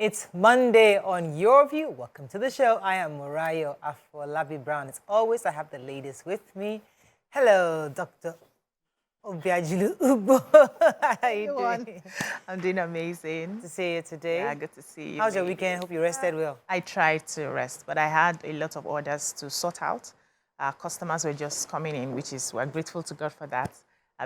It's Monday on Your View. Welcome to the show. I am Morayo Afolabi Brown. As always, I have the ladies with me. Hello, Dr. Obiajilu Ubo. How are you doing? I'm doing amazing. Good to see you today. Yeah, good to see you. How's your weekend? Hope you rested well. I tried to rest, but I had a lot of orders to sort out. Customers were just coming in, we're grateful to God for that,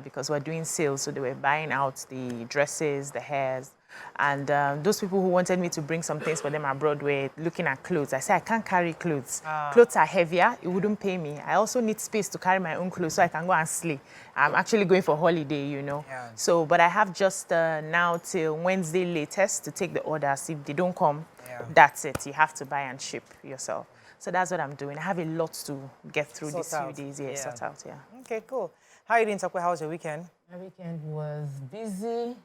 because we're doing sales, so they were buying out the dresses, the hairs, and those people who wanted me to bring some things for them abroad were looking at clothes. I said, I can't carry clothes. Clothes are heavier, it wouldn't pay me. I also need space to carry my own clothes so I can go and slay. I'm actually going for holiday, you know. Yeah. So, but I have just now till Wednesday latest to take the orders. If they don't come, that's it. You have to buy and ship yourself. So that's what I'm doing. I have a lot to get through these few days. Yeah, sort out, yeah. Okay, cool. How are you doing, Takwe? How was your weekend? My weekend was busy.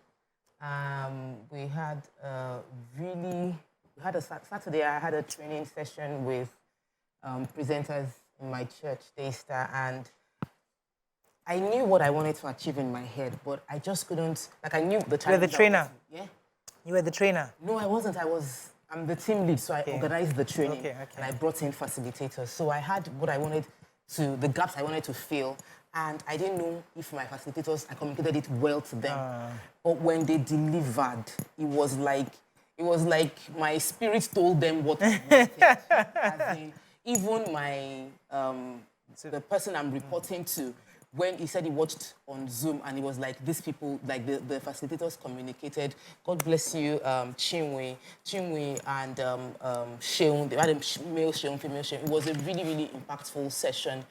We had Saturday, I had a training session with presenters in my church, Daystar, and I knew what I wanted to achieve in my head, but I just couldn't, I knew the challenge. You were the trainer? Yeah. You were the trainer? No, I wasn't. I'm the team lead, so I organized the training, and I brought in facilitators. So I had the gaps I wanted to fill, and I didn't know if my facilitators, I communicated it well to them. But when they delivered, it was like my spirit told them what I wanted. As in, even the person I'm reporting to, when he said he watched on Zoom and he was like, these people, like the facilitators communicated, God bless you, Chinwe and Sheon, they had a male Sheon, female Sheon. It was a really, really impactful session.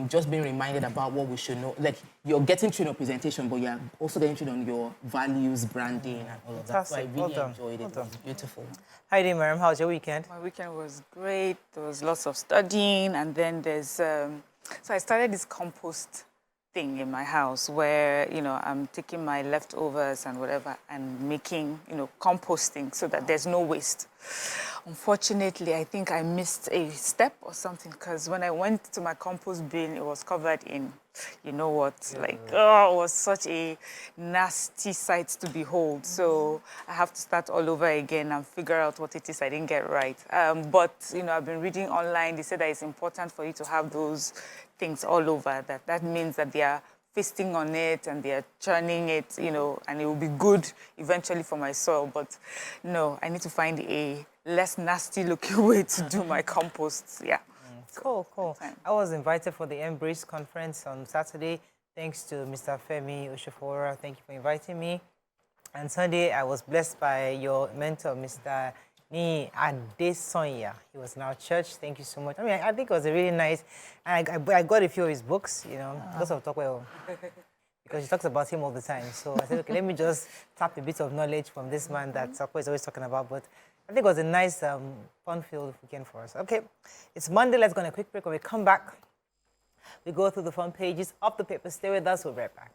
Just being reminded about what we should know. Like, you're getting trained on presentation, but you're also getting trained on your values, branding, and all of that. So I really enjoyed it. It was beautiful. How are you doing, Mariam? How was your weekend? My weekend was great. There was lots of studying, and then there's... So I started this compost thing in my house where, I'm taking my leftovers and whatever and making, composting so that there's no waste. Unfortunately, I think I missed a step or something, because when I went to my compost bin, it was covered in, it was such a nasty sight to behold. So I have to start all over again and figure out what it is I didn't get right. But, I've been reading online. They said that it's important for you to have those things all over. That means that they are feasting on it and they are churning it, and it will be good eventually for my soil. But no, I need to find a less nasty looking way to do my compost. Yeah. Cool. I was invited for the Embrace conference on Saturday. Thanks to Mr. Femi Oshofora. Thank you for inviting me. And Sunday, I was blessed by your mentor, Mr. Ni Adesonya. He was in our church. Thank you so much. I mean, I think it was a really nice... I got a few of his books, lots of talk well, because he talks about him all the time. So I said, okay, let me just tap a bit of knowledge from this man that Sakwa is always talking about. But I think it was a nice, fun-filled weekend for us. Okay, it's Monday. Let's go on a quick break. When we come back, we go through the front pages of the paper. Stay with us. We'll be right back.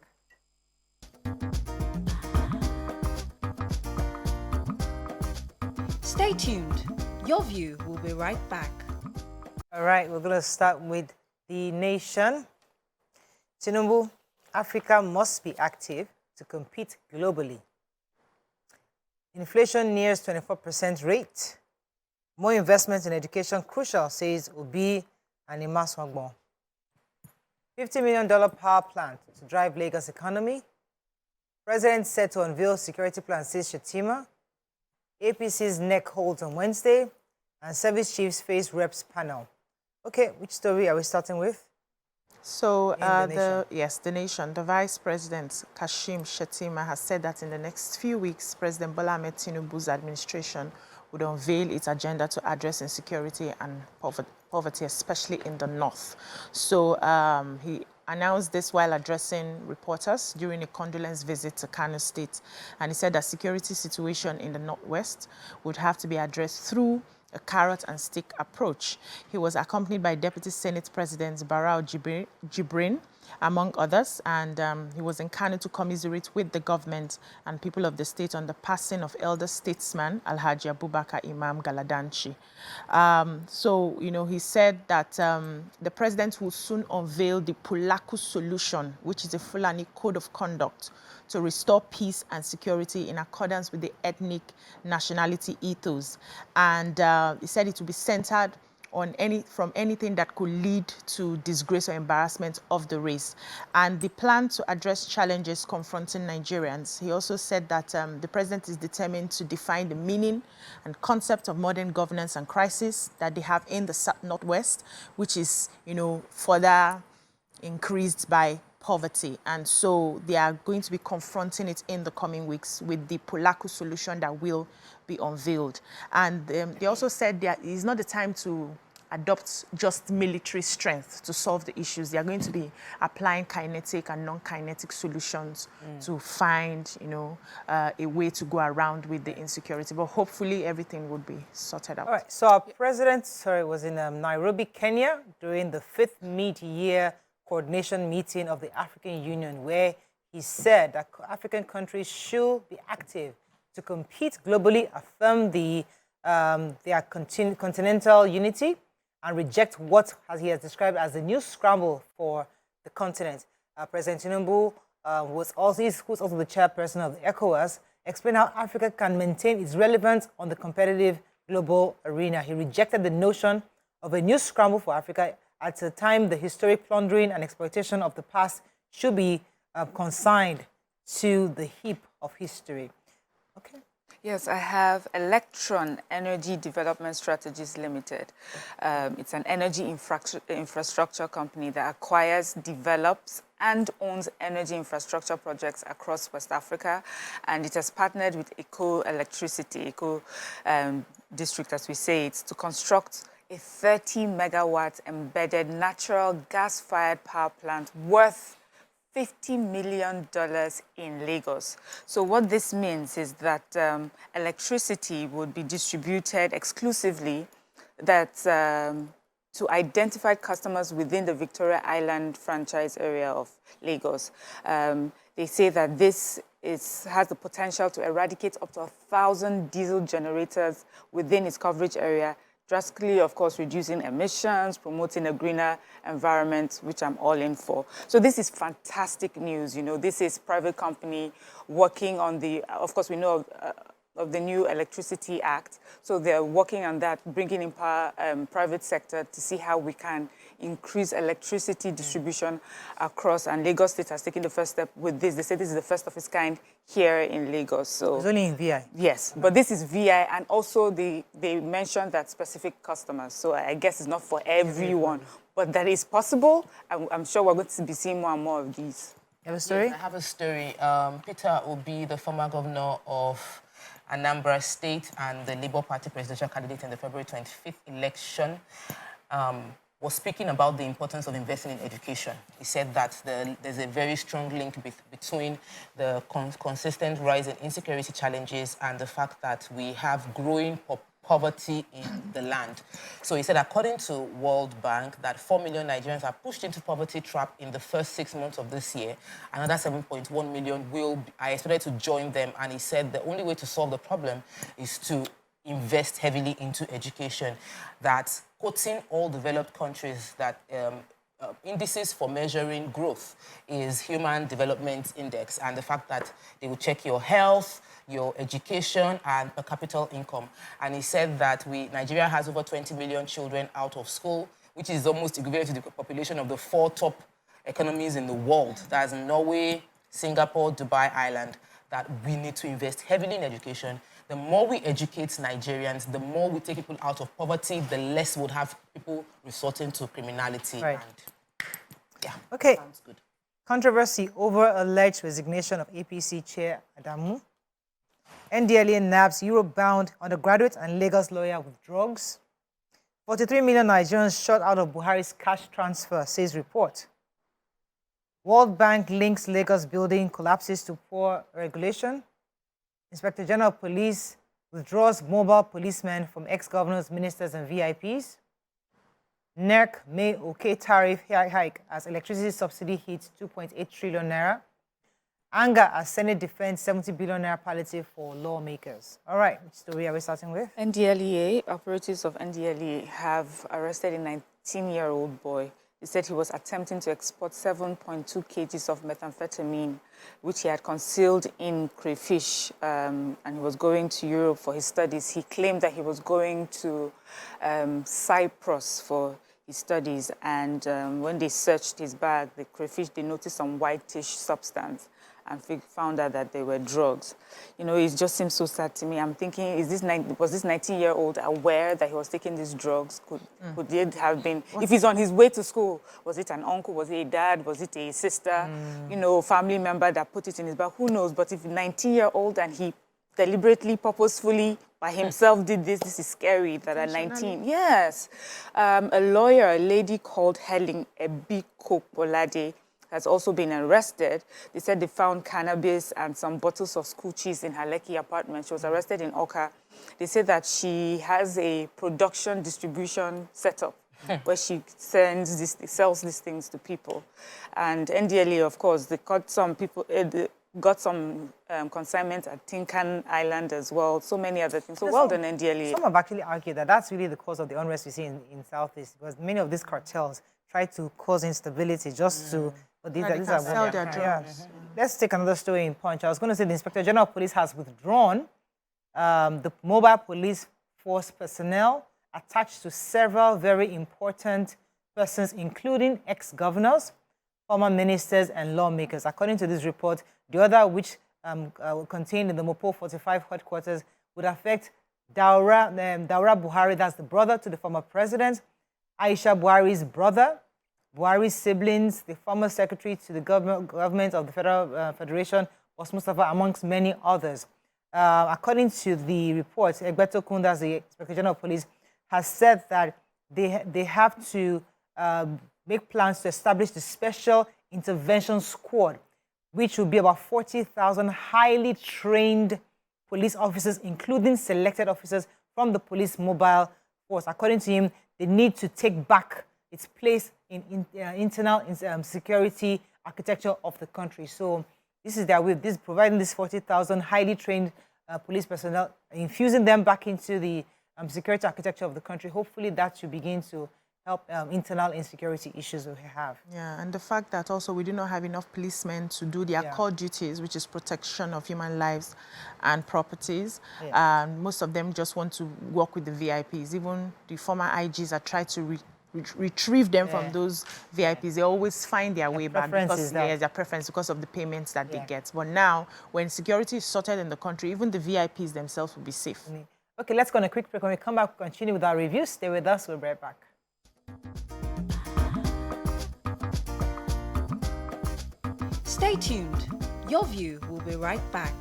Stay tuned. Your View will be right back. All right, we're going to start with the nation. Tinubu, Africa must be active to compete globally. Inflation nears 24% rate. More investment in education crucial, says Obi and Imaswagbo. $50 million power plant to drive Lagos economy. President said to unveil security plan, says Shetima. APC's neck holds on Wednesday, and service chiefs face reps panel. Okay, which story are we starting with? So, the nation, the Vice President, Kashim Shettima, has said that in the next few weeks, President Bola Ahmed Tinubu's administration would unveil its agenda to address insecurity and poverty, especially in the north. So he announced this while addressing reporters during a condolence visit to Kano State. And he said that security situation in the northwest would have to be addressed through a carrot and stick approach. He was accompanied by Deputy Senate President Barau Jibrin, among others, and he was in Kano to commiserate with the government and people of the state on the passing of elder statesman Alhaji Abubakar Imam Galadanchi. He said that the president will soon unveil the Pulaku solution, which is a Fulani code of conduct to restore peace and security in accordance with the ethnic nationality ethos. And he said it will be centered on anything that could lead to disgrace or embarrassment of the race. And the plan to address challenges confronting Nigerians. He also said that the president is determined to define the meaning and concept of modern governance and crisis that they have in the Northwest, which is, further increased by poverty. And so they are going to be confronting it in the coming weeks with the Polaco solution that will be unveiled. And they also said that it's not the time to adopt just military strength to solve the issues. They are going to be applying kinetic and non-kinetic solutions to find, a way to go around with the insecurity. But hopefully everything would be sorted out. All right. So our president, was in Nairobi, Kenya, during the 5th mid-year coordination meeting of the African Union, where he said that African countries should be active to compete globally, affirm their continental unity, and reject what he has described as the new scramble for the continent. President Tinubu, who's also the chairperson of the ECOWAS, explained how Africa can maintain its relevance on the competitive global arena. He rejected the notion of a new scramble for Africa. At the time, the historic plundering and exploitation of the past should be consigned to the heap of history. Okay. Yes, I have Electron Energy Development Strategies Limited. It's an energy infrastructure company that acquires, develops, and owns energy infrastructure projects across West Africa. And it has partnered with Eco Electricity, Eco District, as we say it, to construct a 30-megawatt embedded natural gas-fired power plant worth $50 million in Lagos. So what this means is that electricity would be distributed exclusively to identified customers within the Victoria Island franchise area of Lagos. They say that this has the potential to eradicate up to 1,000 diesel generators within its coverage area, drastically, of course, reducing emissions, promoting a greener environment, which I'm all in for. So this is fantastic news. This is private company working on of course, we know of the new Electricity Act. So they're working on that, bringing in private sector to see how we can increase electricity distribution across. And Lagos State has taken the first step with this. They say this is the first of its kind here in Lagos. So it's only in VI. Yes, but this is VI, and also they mentioned that specific customers. So I guess it's not for everyone, but that is possible. I'm sure we're going to be seeing more and more of these. You have a story? Yes, I have a story. Peter Obi, the former governor of Anambra State and the Labour Party presidential candidate in the February 25th election, was speaking about the importance of investing in education. He said that there's a very strong link between the consistent rise in insecurity challenges and the fact that we have growing poverty in the land. So he said, according to World Bank, that 4 million Nigerians are pushed into poverty trap in the first 6 months of this year. Another 7.1 million are expected to join them. And he said the only way to solve the problem is to invest heavily into education. That, quoting all developed countries, that indices for measuring growth is Human Development Index, and the fact that they will check your health, your education, and per capita income. And he said that Nigeria has over 20 million children out of school, which is almost equivalent to the population of the 4 top economies in the world. That's Norway, Singapore, Dubai, Ireland. That we need to invest heavily in education. The more we educate Nigerians, the more we take people out of poverty, the less we'll have people resorting to criminality. Right. And, yeah, okay. Sounds good. Controversy over alleged resignation of APC Chair Adamu. NDLEA nabs Europe-bound undergraduate and Lagos lawyer with drugs. 43 million Nigerians shot out of Buhari's cash transfer, says report. World Bank links Lagos building collapses to poor regulation. Inspector General of Police withdraws mobile policemen from ex-governors, ministers, and VIPs. NERC may okay tariff hike as electricity subsidy hits 2.8 trillion naira. Anger as Senate defends 70 billion naira palliative for lawmakers. All right, which story are we starting with? NDLEA, operatives of NDLEA have arrested a 19-year-old boy He said he was attempting to export 7.2 kgs of methamphetamine, which he had concealed in crayfish, and he was going to Europe for his studies. He claimed that he was going to Cyprus for his studies, and when they searched his bag, the crayfish, they noticed some whitish substance and found out that they were drugs. You know, it just seems so sad to me. I'm thinking, was this 19-year-old aware that he was taking these drugs? Could it have been, if he's on his way to school, was it an uncle, was it a dad, was it a sister, you know, family member that put it in his bag? Who knows? But if 19-year-old and he deliberately, purposefully, by himself did this is scary that at 19. Yes. A lawyer, a lady called Helen Ebiko-Polade, has also been arrested. They said they found cannabis and some bottles of school cheese in her Lekki apartment. She was arrested in Oka. They said that she has a production distribution setup where she sells these things to people. And NDLA, of course, they caught some people, got some consignment at Tinkan Island as well, so many other things. So well done, NDLA. Some have actually argued that that's really the cause of the unrest we see in Southeast, because many of these cartels try to cause instability just to... But these are sell their drugs. Let's take another story in Punch. I was going to say the Inspector General of Police has withdrawn the mobile police force personnel attached to several very important persons, including ex-governors, former ministers, and lawmakers. According to this report, the order, which contained in the Mopo 45 headquarters, would affect Daura Buhari, that's the brother to the former president, Aisha Buhari's brother, Buhari's siblings, the former secretary to the government of the Federal Federation, was Mustafa, amongst many others. According to the report, Egbeto Kundas, the Inspector General of Police, has said that they have to make plans to establish the Special Intervention Squad, which will be about 40,000 highly trained police officers, including selected officers from the police mobile force. According to him, they need to take back its place in internal security architecture of the country. So this is their way, providing this 40,000 highly trained police personnel, infusing them back into the security architecture of the country. Hopefully that should begin to help internal insecurity issues we have. Yeah, and the fact that also we do not have enough policemen to do their core duties, which is protection of human lives and properties. Most of them just want to work with the VIPs. Even the former IGs are trying to retrieve them from those VIPs. They always find their way back because their preference because of the payments that they get. But now, when security is sorted in the country, even the VIPs themselves will be safe. Okay, let's go on a quick break. When we come back, we'll continue with our review. Stay with us. We'll be right back. Stay tuned. Your View will be right back.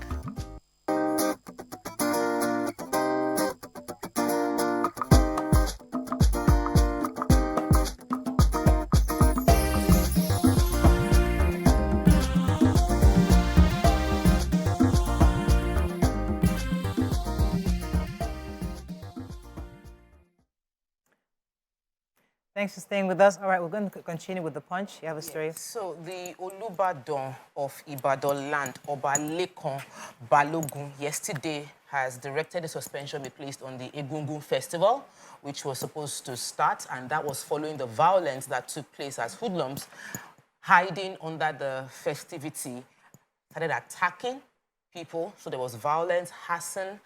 Thanks for staying with us. All right, we're going to continue with the punch. You have a story? So the Olubadan of Ibadan land, Oba Lekon Balogun, yesterday has directed a suspension be placed on the Egungun Festival, which was supposed to start, and that was following the violence that took place as hoodlums hiding under the festivity started attacking people. So there was violence, harassing,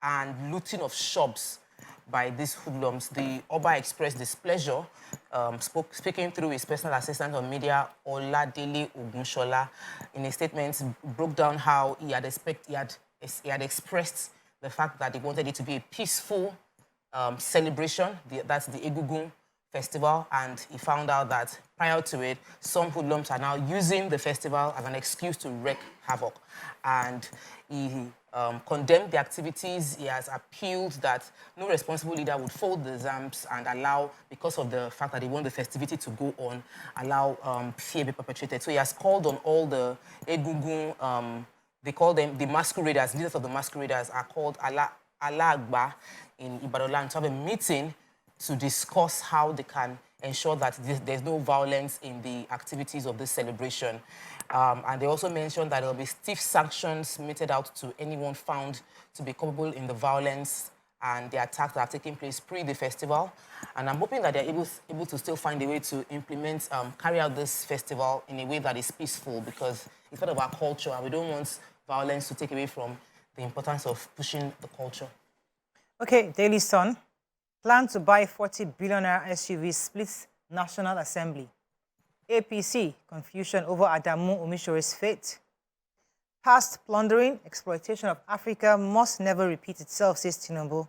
and looting of shops by these hoodlums. The Oba expressed displeasure, speaking through his personal assistant on media, Oladele Ogunshola, in a statement, broke down how he had expressed the fact that he wanted it to be a peaceful celebration. That's the Egungun Festival, and he found out that prior to it, some hoodlums are now using the festival as an excuse to wreak havoc. And he condemned the activities. He has appealed that no responsible leader would fold the arms and allow, because of the fact that they want the festivity to go on, allow fear be perpetrated. So he has called on all the Egungun, they call them the masqueraders, leaders of the masqueraders are called Alagba in Ibadan land, to have a meeting to discuss how they can ensure that there's no violence in the activities of this celebration. And they also mentioned that there will be stiff sanctions meted out to anyone found to be culpable in the violence and the attacks that have taken place pre the festival. And I'm hoping that they're able to still find a way to implement, carry out this festival in a way that is peaceful, because it's part of our culture and we don't want violence to take away from the importance of pushing the culture. Okay, Daily Sun. Plan to buy 40 billionaire SUV splits National Assembly. APC, confusion over Adamu Omishore's fate. Past plundering, exploitation of Africa must never repeat itself, says Tinubu.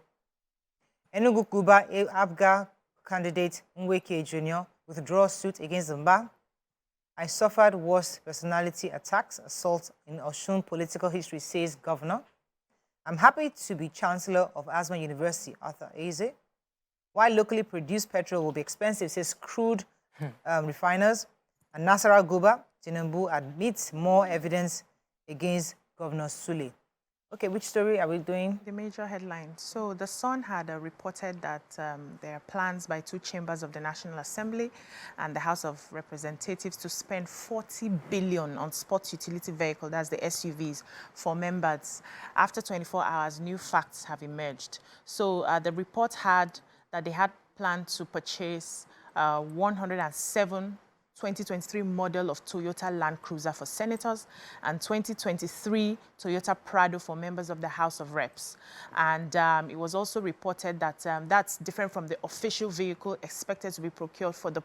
Enugu Kuba Abga candidate Nweke Jr. withdraws suit against Zumba. I suffered worse personality attacks, assault in Osun political history, says governor. I'm happy to be Chancellor of Asma University, Arthur Eze. While locally produced petrol will be expensive, says crude refiners. And Nasara Guba, Tinubu admits more evidence against Governor Sule. Okay, which story are we doing? The major headline. So the Sun had reported that there are plans by two chambers of the National Assembly and the House of Representatives to spend 40 billion on sports utility vehicle, that's the SUVs, for members. After 24 hours, new facts have emerged. So the report had that they had planned to purchase 107 2023 model of Toyota Land Cruiser for senators and 2023 Toyota Prado for members of the House of Reps. And it was also reported that that's different from the official vehicle expected to be procured for the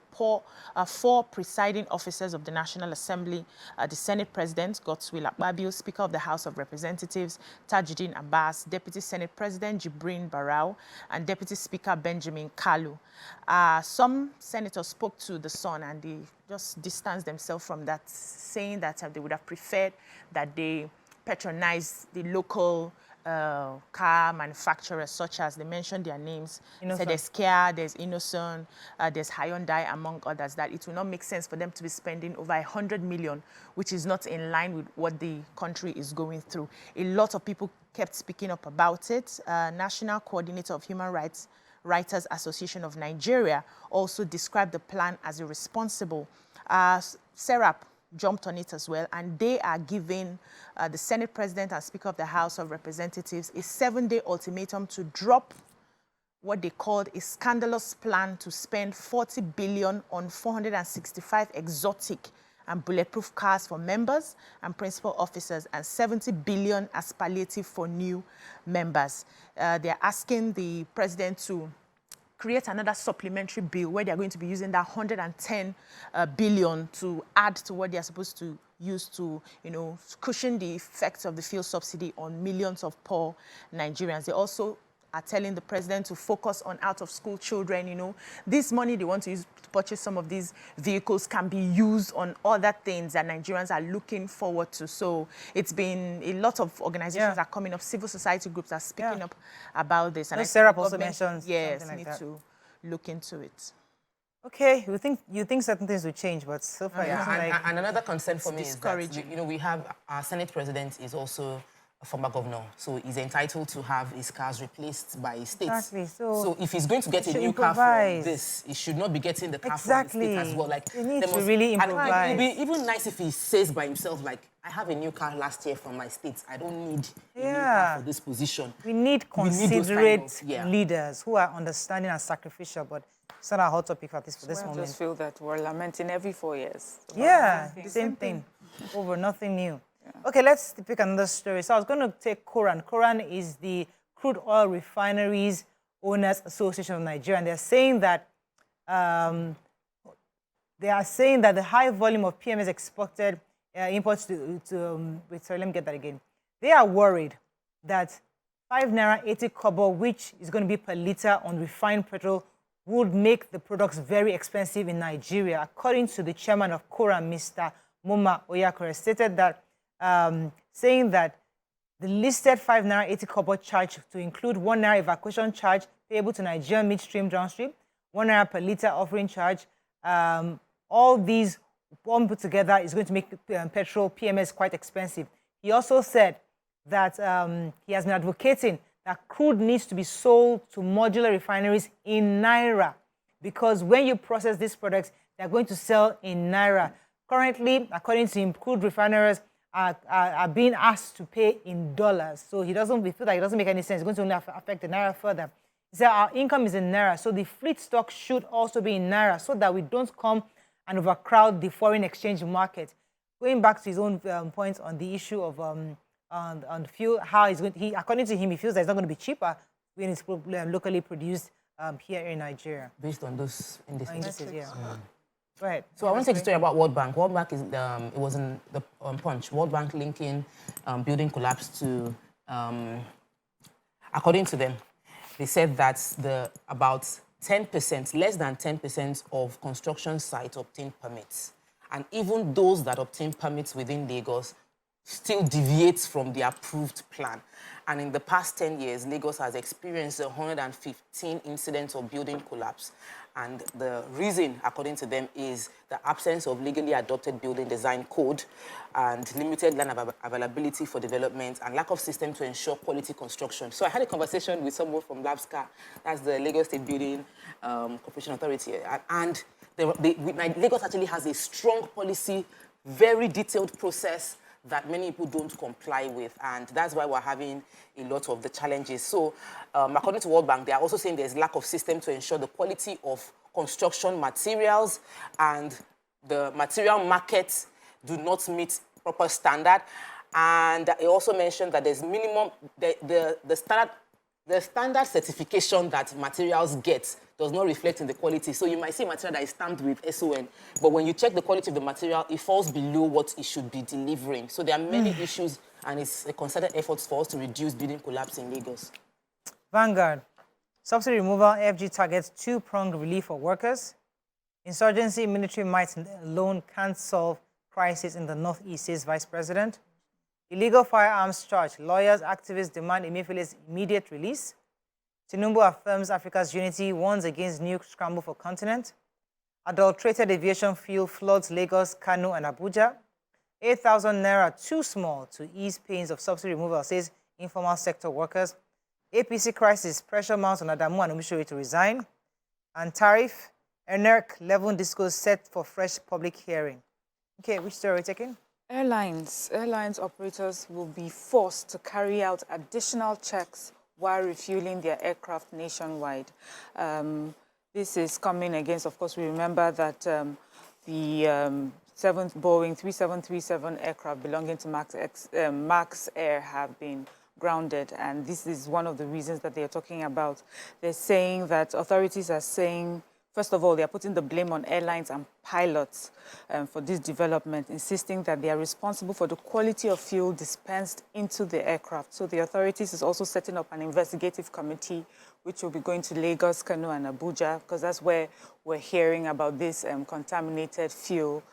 four presiding officers of the National Assembly, the Senate President, Godswill Akpabio, Speaker of the House of Representatives, Tajuddin Abbas, Deputy Senate President Jibrin Barau, and Deputy Speaker Benjamin Kalu. Some senators spoke to the Sun and they just distanced themselves from that, saying that they would have preferred that they patronize the local car manufacturers, such as they mentioned their names. So there's Kia, there's Innoson, there's Hyundai, among others, that it will not make sense for them to be spending over 100 million, which is not in line with what the country is going through. A lot of people kept speaking up about it. National Coordinator of Human Rights Writers Association of Nigeria also described the plan as irresponsible. Serap jumped on it as well, and they are giving the Senate President and Speaker of the House of Representatives a 7-day ultimatum to drop what they called a scandalous plan to spend 40 billion on 465 exotic and bulletproof cars for members and principal officers, and 70 billion as palliative for new members. They're asking the president to create another supplementary bill where they're going to be using that 110 billion to add to what they're supposed to use to, cushion the effects of the fuel subsidy on millions of poor Nigerians. They also are telling the president to focus on out-of-school children. This money they want to use to purchase some of these vehicles can be used on other things that Nigerians are looking forward to. So it's been a lot of organizations are coming up, civil society groups are speaking up about this. And Sarah also mentioned yes, like need that. to look into it. Okay, you think certain things will change, but so far, and another concern for me is that we have our Senate President is also a former governor, so he's entitled to have his cars replaced by states. Exactly. So if he's going to get a new car from this, he should not be getting the car from the state as well. Like, you need to really improvise. And it would be even nice if he says by himself, like, I have a new car last year from my state. I don't need a new car for this position. We need considerate leaders who are understanding and sacrificial, but it's not a hot topic for this moment. I just feel that we're lamenting every 4 years. Yeah, same thing. Over nothing new. Yeah. Okay, let's pick another story. So I was going to take Koran. Koran is the Crude Oil Refineries Owners Association of Nigeria, and they're saying that the high volume of PMS exported imports sorry, let me get that again. They are worried that 5 naira 80 kobo, which is going to be per liter on refined petrol, would make the products very expensive in Nigeria. According to the chairman of Koran, Mr. Moma Oyakore, stated that saying that the listed 5 naira 80 kobo charge to include 1 naira evacuation charge payable to Nigerian midstream downstream, 1 naira per liter offering charge, all these one put together is going to make petrol PMS quite expensive. He also said that he has been advocating that crude needs to be sold to modular refineries in naira, because when you process these products, they're going to sell in naira. Currently, according to him, crude refineries are being asked to pay in dollars. So he doesn't feel like it doesn't make any sense. It's going to only affect the Naira further. He said our income is in Naira, so the fleet stock should also be in Naira so that we don't come and overcrowd the foreign exchange market. Going back to his own points on the issue of on fuel, how he's going, according to him, he feels that it's not going to be cheaper when it's locally produced here in Nigeria. Based on those indices. Yeah. Go ahead. So I want to take a story about World Bank. World Bank is it was in the Punch. World Bank linking building collapse to, according to them, they said that about 10%, less than 10% of construction sites obtain permits, and even those that obtain permits within Lagos still deviates from the approved plan. And in the past 10 years, Lagos has experienced 115 incidents of building collapse. And the reason, according to them, is the absence of legally adopted building design code and limited land availability for development and lack of system to ensure quality construction. So I had a conversation with someone from LABSCA, that's the Lagos State Building Corporation Authority. And Lagos actually has a strong policy, very detailed process that many people don't comply with, and that's why we're having a lot of the challenges. So, according to World Bank, they are also saying there's lack of system to ensure the quality of construction materials, and the material markets do not meet proper standard. And they also mentioned that there's minimum, the standard certification that materials get does not reflect in the quality. So you might see material that is stamped with SON, but when you check the quality of the material, it falls below what it should be delivering. So there are many issues, and it's a concerted effort for us to reduce building collapse in Lagos. Vanguard. Subsidy removal, FG targets two-pronged relief for workers. Insurgency, military might alone can't solve crisis in the Northeast, says Vice President. Illegal firearms charge. Lawyers, activists demand Emefiele's immediate release. Tinubu affirms Africa's unity, warns against new scramble for continent. Adulterated aviation fuel floods Lagos, Kano, and Abuja. 8,000 naira too small to ease pains of subsidy removal, says informal sector workers. APC crisis, pressure mounts on Adamu and Omisore to resign. And tariff, ENERC 11 discos set for fresh public hearing. Okay, which story are we taking? Airlines operators will be forced to carry out additional checks while refueling their aircraft nationwide. This is coming against, of course, we remember that the 7th Boeing 3737 aircraft belonging to Max Air have been grounded, and this is one of the reasons that they are talking about. They're saying that authorities are saying, first of all, they are putting the blame on airlines and pilots for this development, insisting that they are responsible for the quality of fuel dispensed into the aircraft. So the authorities is also setting up an investigative committee, which will be going to Lagos, Kano, and Abuja, because that's where we're hearing about this contaminated fuel,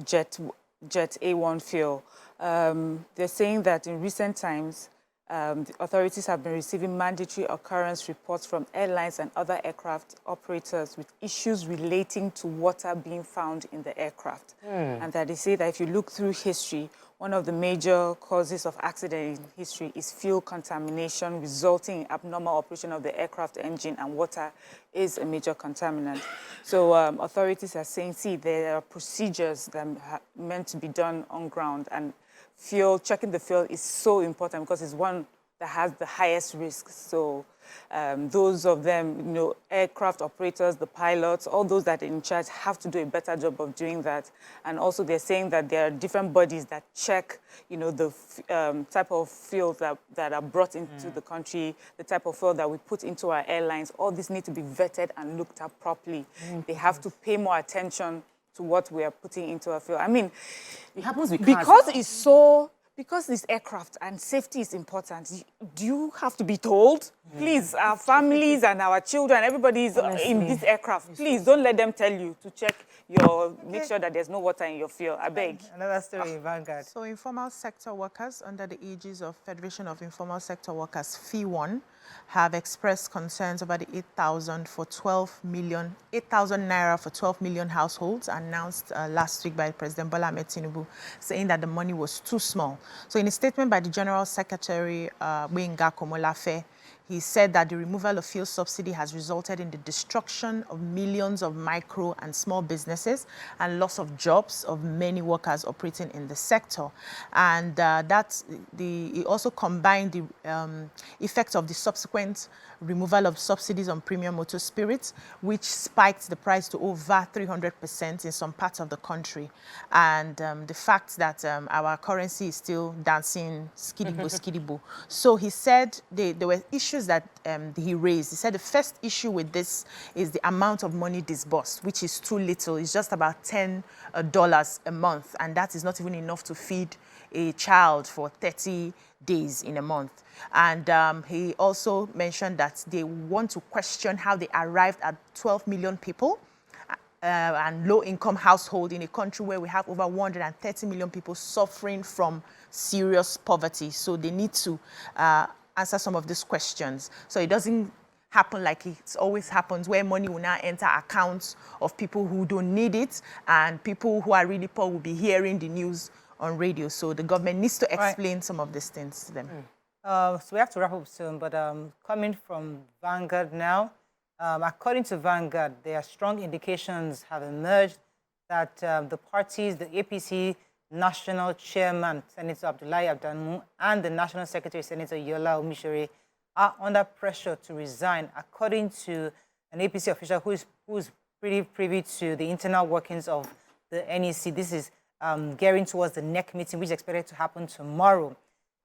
jet A1 fuel. They're saying that in recent times, the authorities have been receiving mandatory occurrence reports from airlines and other aircraft operators with issues relating to water being found in the aircraft. And that they say that if you look through history, one of the major causes of accident in history is fuel contamination resulting in abnormal operation of the aircraft engine, and water is a major contaminant. So authorities are saying, see, there are procedures that are meant to be done on ground, and checking the fuel is so important because it's one that has the highest risk. So those of them, aircraft operators, the pilots, all those that are in charge have to do a better job of doing that. And also they're saying that there are different bodies that check, the type of fuel that are brought into the country, the type of fuel that we put into our airlines. All this need to be vetted and looked at properly. They have to pay more attention to what we are putting into our fuel. I mean, it happens with cars. Because this aircraft and safety is important, do you have to be told? Please, our families and our children, everybody is in this aircraft. Please don't let them tell you to check make sure that there's no water in your fuel. I beg. Another story, Vanguard. So informal sector workers under the aegis of Federation of Informal Sector Workers, FI1, have expressed concerns about the 8,000 naira for 12 million households announced last week by President Bola Ahmed Tinubu, saying that the money was too small. So in a statement by the General Secretary, Gbenga Komolafe, He said that the removal of fuel subsidy has resulted in the destruction of millions of micro and small businesses and loss of jobs of many workers operating in the sector. And he also combined the effect of the subsequent removal of subsidies on premium motor spirits, which spiked the price to over 300% in some parts of the country. And the fact that our currency is still dancing skiddy-bo, skiddy-bo. So he said there were issues that he raised. He said the first issue with this is the amount of money disbursed, which is too little. It's just about $10 a month, and that is not even enough to feed a child for 30 days in a month. And he also mentioned that they want to question how they arrived at 12 million people and low-income household in a country where we have over 130 million people suffering from serious poverty. So they need to answer some of these questions. So it doesn't happen like it always happens, where money will now enter accounts of people who don't need it, and people who are really poor will be hearing the news on radio. So the government needs to explain some of these things to them. So we have to wrap up soon, but coming from Vanguard now, according to Vanguard, there are strong indications have emerged that the parties, the APC National Chairman, Senator Abdullahi Abdanu, and the National Secretary, Senator Yola Omishore, are under pressure to resign, according to an APC official who is pretty privy to the internal workings of the NEC. This is gearing towards the NEC meeting, which is expected to happen tomorrow.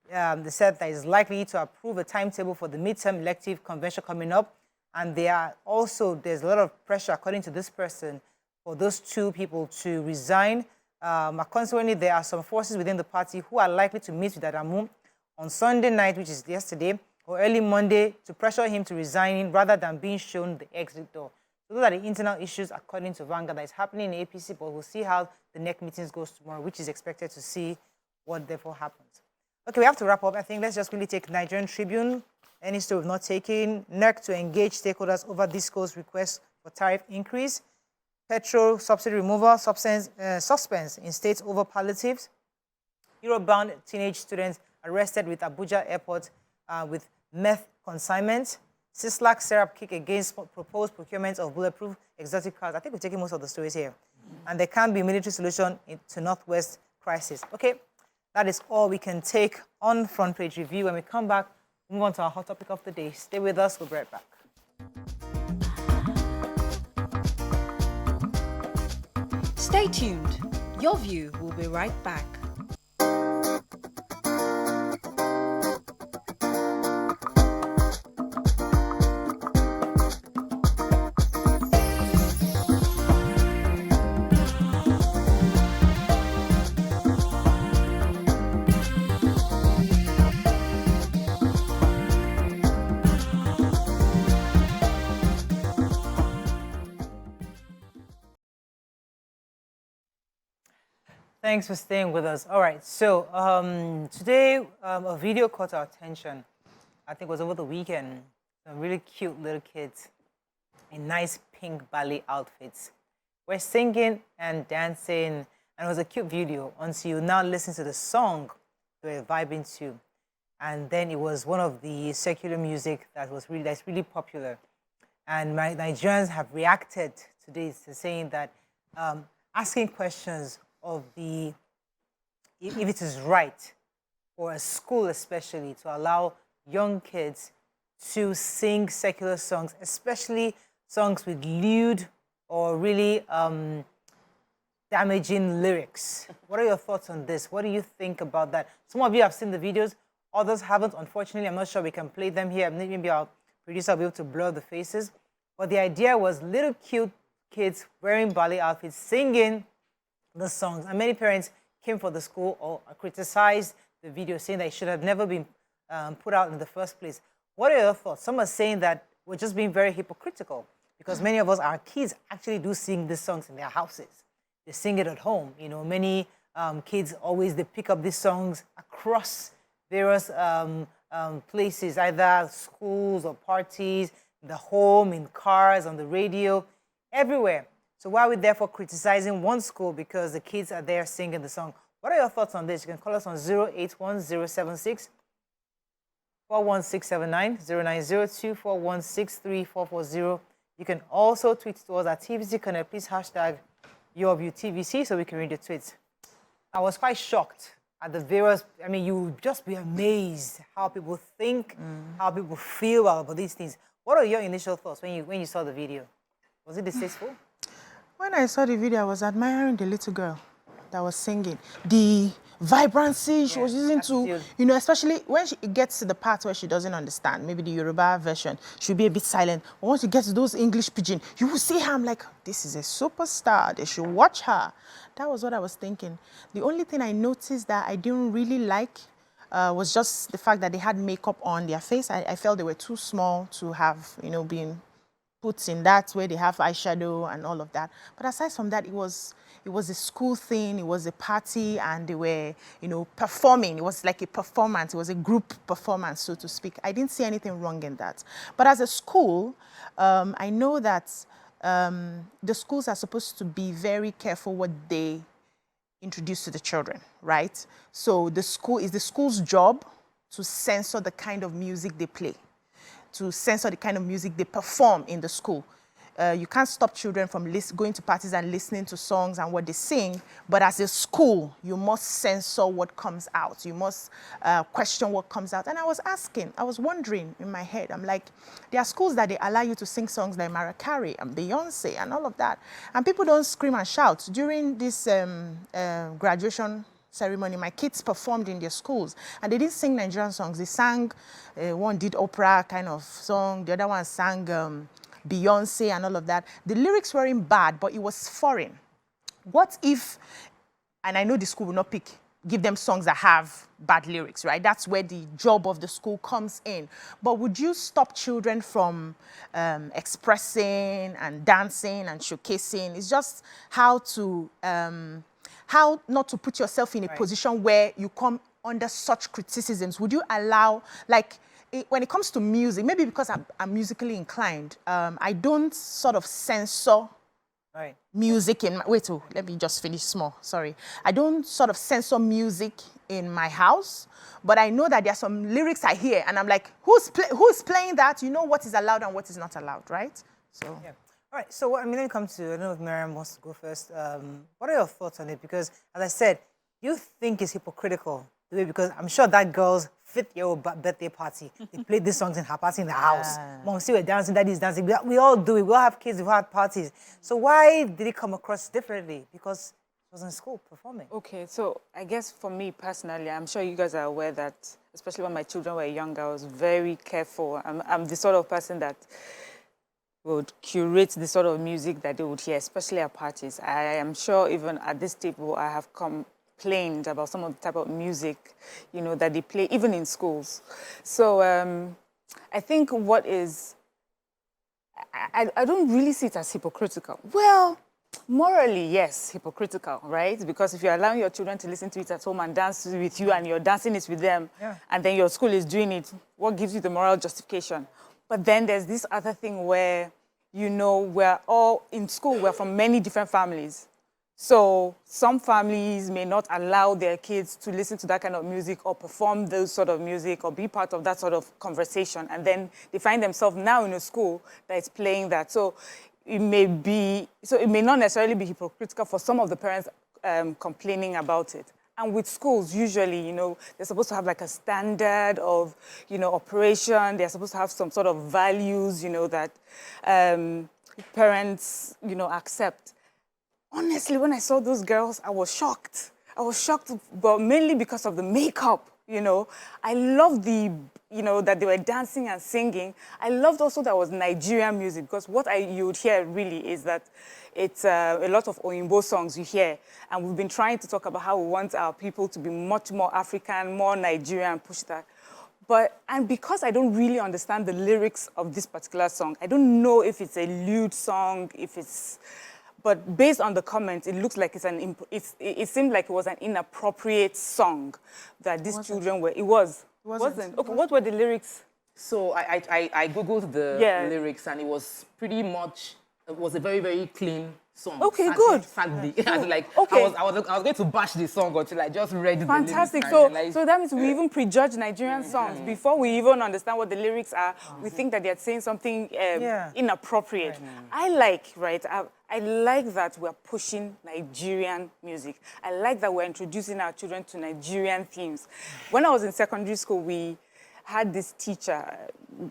They said that it's likely to approve a timetable for the midterm elective convention coming up, and there's a lot of pressure, according to this person, for those two people to resign. Consequently, there are some forces within the party who are likely to meet with Adamu on Sunday night, which is yesterday, or early Monday, to pressure him to resign rather than being shown the exit door. So those are the internal issues, according to Vanguard, that is happening in APC, but we'll see how the NEC meetings goes tomorrow, which is expected to see what therefore happens. Okay, we have to wrap up. I think let's just really take Nigerian Tribune. Any story we've not taken. NEC to engage stakeholders over Disco's request for tariff increase. Petrol subsidy removal, suspense in states over palliatives. Europe-bound teenage students arrested with Abuja airport with meth consignment. Sislak syrup kick against proposed procurement of bulletproof exotic cars. I think we're taking most of the stories here. And there can be a military solution to Northwest crisis. Okay, that is all we can take on Front Page Review. When we come back, move on to our hot topic of the day. Stay with us. We'll be right back. Stay tuned. Your View will be right back. Thanks for staying with us. All right, so today a video caught our attention. I think it was over the weekend. Some really cute little kids in nice pink ballet outfits were singing and dancing, and it was a cute video until you now listen to the song they were vibing to. And then it was one of the secular music that's really popular. And Nigerians have reacted today to saying that asking questions of if it is right for a school especially to allow young kids to sing secular songs, especially songs with lewd or really damaging lyrics. What are your thoughts on this? What do you think about that? Some of you have seen the videos, others haven't. Unfortunately, I'm not sure we can play them here. Maybe our producer will be able to blur the faces. But the idea was little cute kids wearing ballet outfits, singing the songs, and many parents came for the school or criticized the video, saying that it should have never been put out in the first place. What are your thoughts? Some are saying that we're just being very hypocritical because many of us, our kids actually do sing these songs in their houses. They sing it at home. You know, many kids they pick up these songs across various places, either schools or parties, in the home, in cars, on the radio, everywhere. So why are we therefore criticizing one school because the kids are there singing the song? What are your thoughts on this? You can call us on 081-076 41679 0902 4163440. You can also tweet to us at TVC Connect. Please hashtag your view TVC so we can read the tweets. I was quite shocked at the various, I mean, you would just be amazed how people think, how people feel about these things. What are your initial thoughts when you saw the video? Was it distasteful? When I saw the video, I was admiring the little girl that was singing. The vibrancy she was using to, you know, especially when it gets to the part where she doesn't understand, maybe the Yoruba version, she'll be a bit silent. But once you get to those English pidgin, you will see her, I'm like, this is a superstar, they should watch her. That was what I was thinking. The only thing I noticed that I didn't really like was just the fact that they had makeup on their face. I felt they were too small to have, you know, been put in that where they have eyeshadow and all of that. But aside from that, it was a school thing, it was a party, and they were, you know, performing. It was like a performance. It was a group performance, so to speak. I didn't see anything wrong in that. But as a school, I know that the schools are supposed to be very careful what they introduce to the children, right? So the school's job to censor the kind of music they play, to censor the kind of music they perform in the school. You can't stop children from going to parties and listening to songs and what they sing, but as a school, you must censor what comes out. You must question what comes out. And I was wondering in my head, I'm like, there are schools that they allow you to sing songs like Mariah Carey and Beyonce and all of that. And people don't scream and shout. During this graduation ceremony, my kids performed in their schools, and they didn't sing Nigerian songs. They sang, one did opera kind of song, the other one sang Beyonce and all of that. The lyrics weren't bad, but it was foreign. What if, and I know the school will not give them songs that have bad lyrics, right? That's where the job of the school comes in. But would you stop children from expressing and dancing and showcasing? It's just how not to put yourself in a position where you come under such criticisms. Would you allow, like, when it comes to music, maybe because I'm musically inclined, I don't sort of censor music in my, let me just finish small, sorry. I don't sort of censor music in my house, but I know that there are some lyrics I hear and I'm like, who's playing that? You know what is allowed and what is not allowed, right? So. Yeah. All right, so I mean, when it comes to, I don't know if Miriam wants to go first. What are your thoughts on it? Because, as I said, you think it's hypocritical, because I'm sure that girl's 5th-year-old birthday party, they played these songs in her party in the house. Mom, see, we're dancing, daddy's dancing. We all do it. We all have kids who have parties. So why did it come across differently? Because it was in school performing. Okay, so I guess for me personally, I'm sure you guys are aware that, especially when my children were younger, I was very careful. I'm the sort of person that would curate the sort of music that they would hear, especially at parties. I am sure even at this table, I have complained about some of the type of music, you know, that they play, even in schools. So I think what is, I don't really see it as hypocritical. Well, morally, yes, hypocritical, right? Because if you're allowing your children to listen to it at home and dance with you and you're dancing it with them, and then your school is doing it, what gives you the moral justification? But then there's this other thing where, you know, we're all in school, we're from many different families. So some families may not allow their kids to listen to that kind of music or perform those sort of music or be part of that sort of conversation. And then they find themselves now in a school that is playing that. So it may not necessarily be hypocritical for some of the parents complaining about it. And with schools, usually, you know, they're supposed to have like a standard of, you know, operation. They're supposed to have some sort of values, you know, that parents, you know, accept. Honestly, when I saw those girls, I was shocked. I was shocked, but mainly because of the makeup, you know. I loved you know, that they were dancing and singing. I loved also that was Nigerian music, because what you would hear really is that it's a lot of Oyinbo songs you hear. And we've been trying to talk about how we want our people to be much more African, more Nigerian, push that. And because I don't really understand the lyrics of this particular song, I don't know if it's a lewd song, but based on the comments, it looks like it seemed like it was an inappropriate song that these children were. It wasn't. Okay, what were the lyrics? So I Googled the lyrics, and it was pretty much, it was a very, very clean song. Okay, good. Sadly. Like, okay. I was going to bash the song until I just read the lyrics. Fantastic. So that means we even prejudge Nigerian songs before we even understand what the lyrics are. We think that they're saying something inappropriate. Right. I like that we're pushing Nigerian music. I like that we're introducing our children to Nigerian themes. When I was in secondary school, we had this teacher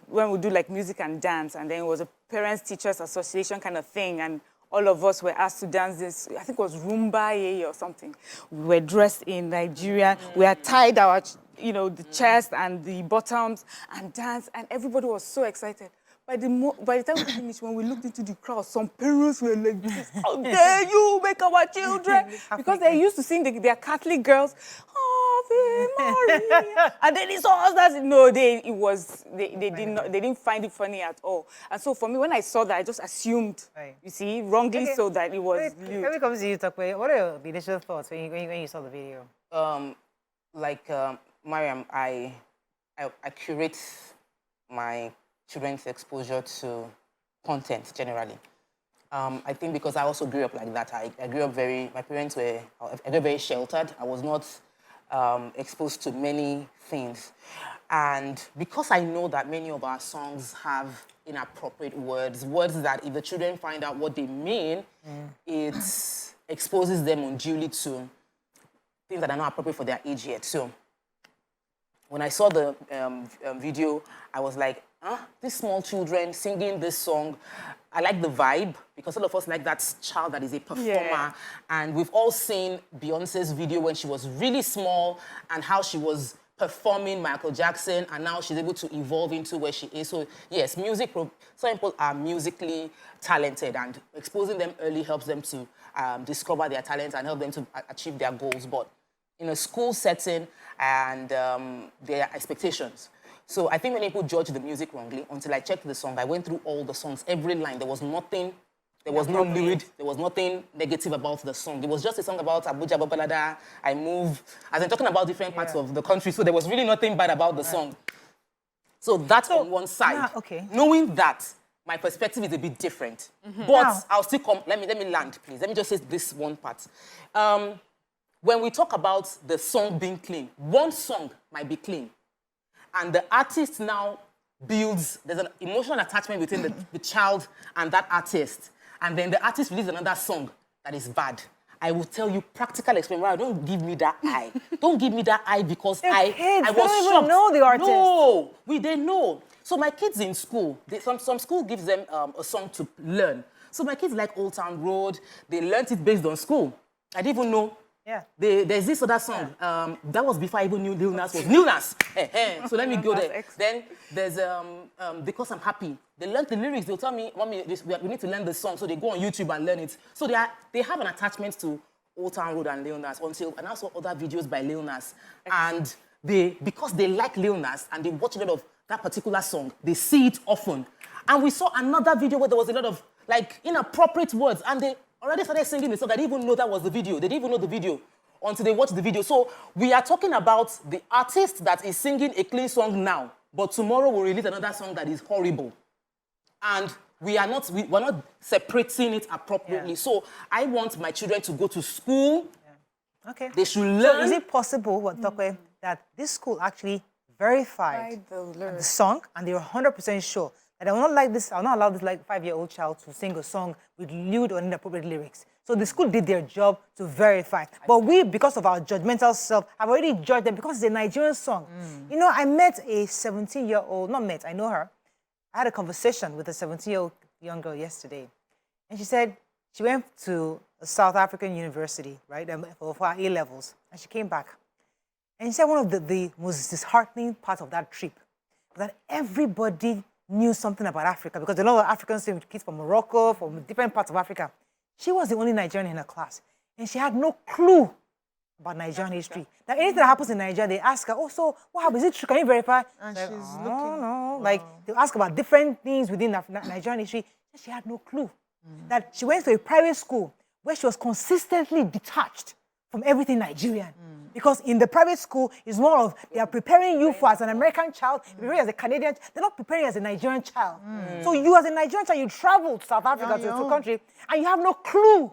when we do like music and dance, and then it was a parents teachers association kind of thing, and all of us were asked to dance this, I think it was Rumba or something. We were dressed in Nigeria. We had tied our, the chest and the bottoms and danced, and everybody was so excited. By the time we finished, when we looked into the crowd, some parents were like, how dare you make our children? Because they used to sing their Catholic girls, Ave Maria. And then they saw us that, no, they didn't find it funny at all. And so for me, when I saw that, I just assumed, you see, wrongly so that it was lewd. Let me come to you, Tokwe. What are your initial thoughts when you saw the video? Mariam, I curate my children's exposure to content generally. I think because I also grew up like that. I grew up my parents were very sheltered. I was not exposed to many things. And because I know that many of our songs have inappropriate words that if the children find out what they mean, it exposes them unduly to things that are not appropriate for their age yet. So when I saw the video, I was like, these small children singing this song. I like the vibe because all of us like that child that is a performer. Yeah. And we've all seen Beyonce's video when she was really small and how she was performing Michael Jackson, and now she's able to evolve into where she is. So yes, some people are musically talented, and exposing them early helps them to discover their talents and help them to achieve their goals. But in a school setting and their expectations. So I think many people judge the music wrongly. Until I checked the song, I went through all the songs, every line. There was nothing, there was no lewd, there was nothing negative about the song. It was just a song about Abuja Babalada, I move, as in talking about different parts of the country. So there was really nothing bad about the song. So that's on one side. Knowing that, my perspective is a bit different. But I'll still come, let me land, please. Let me just say this one part. When we talk about the song being clean, one song might be clean. And the artist now there's an emotional attachment between the child and that artist. And then the artist releases another song that is bad. I will tell you practical experience. Don't give me that eye. Don't give me that eye because I was shocked. They don't even know the artist. No, they know. So my kids in school, some school gives them a song to learn. So my kids like Old Town Road. They learned it based on school. I didn't even know. Yeah. There's this other song. That was before I even knew Lil Nass was Lil Nass. So let me go there. Then there's Because I'm Happy. They learn the lyrics. They'll tell me, Mommy, we need to learn the song. So they go on YouTube and learn it. So they have an attachment to Old Town Road and Lil Nass and I saw other videos by Lil Nass. And because they like Lil Nass and they watch a lot of that particular song, they see it often. And we saw another video where there was a lot of inappropriate words, and they already started singing the song. I didn't even know that was the video. They didn't even know the video until they watched the video. So we are talking about the artist that is singing a clean song now, but tomorrow we'll release another song that is horrible. And we're not separating it appropriately. Yeah. So I want my children to go to school. Yeah. Okay. They should learn. So is it possible, that this school actually verified the song and they were 100% sure that I will not allow this 5-year-old child to sing a song with lewd or inappropriate lyrics. So the school did their job to verify. But we, because of our judgmental self, have already judged them because it's a Nigerian song. I met a 17-year-old, I know her. I had a conversation with a 17-year-old young girl yesterday. And she said she went to a South African university, right, for her A-levels. And she came back. And she said one of the most disheartening parts of that trip was that everybody knew something about Africa because a lot of Africans, kids from Morocco, from different parts of Africa. She was the only Nigerian in her class. And she had no clue about Nigerian history. That anything that happens in Nigeria, they ask her, so what happens? Is it true? Can you verify? And she's looking. No. Wow. They ask about different things within Nigerian history. And she had no clue. That she went to a private school where she was consistently detached from everything Nigerian. Because in the private school, it's more of they are preparing you for as an American child, preparing as a Canadian, they're not preparing as a Nigerian child. So you as a Nigerian child, you travel to South Africa, to the country, and you have no clue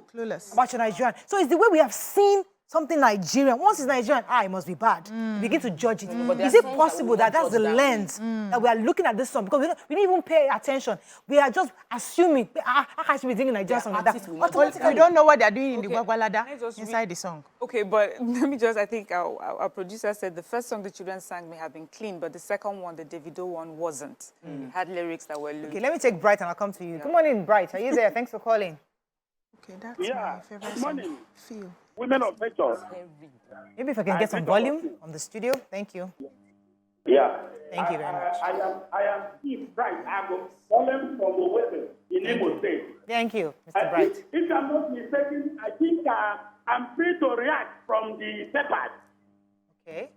about your Nigerian. So it's the way we have seen something Nigerian. Once it's Nigerian, it must be bad. You begin to judge it. Is it possible that that's the lens that we are looking at this song? Because we didn't even pay attention. We are just assuming, how can we be thinking Nigerian song like that? We don't know what they're doing in the Gwagwalada inside the song. Okay, but let me just, I think our producer said the first song the children sang may have been clean, but the second one, the Davido one, wasn't. It had lyrics that were loose. Okay, let me take Bright and I'll come to you. Good morning, Bright. Are you there? Thanks for calling. Okay, that's my favorite song. Feel. Women of nature. Maybe if I can get some volume from the studio. Thank you. Yeah. Thank you very much. I am Steve Bright. I'm calling from Owerri in Imo State. Thank you, Mr. Bright. If I'm not mistaken, I think I'm free to react from the papers. Okay.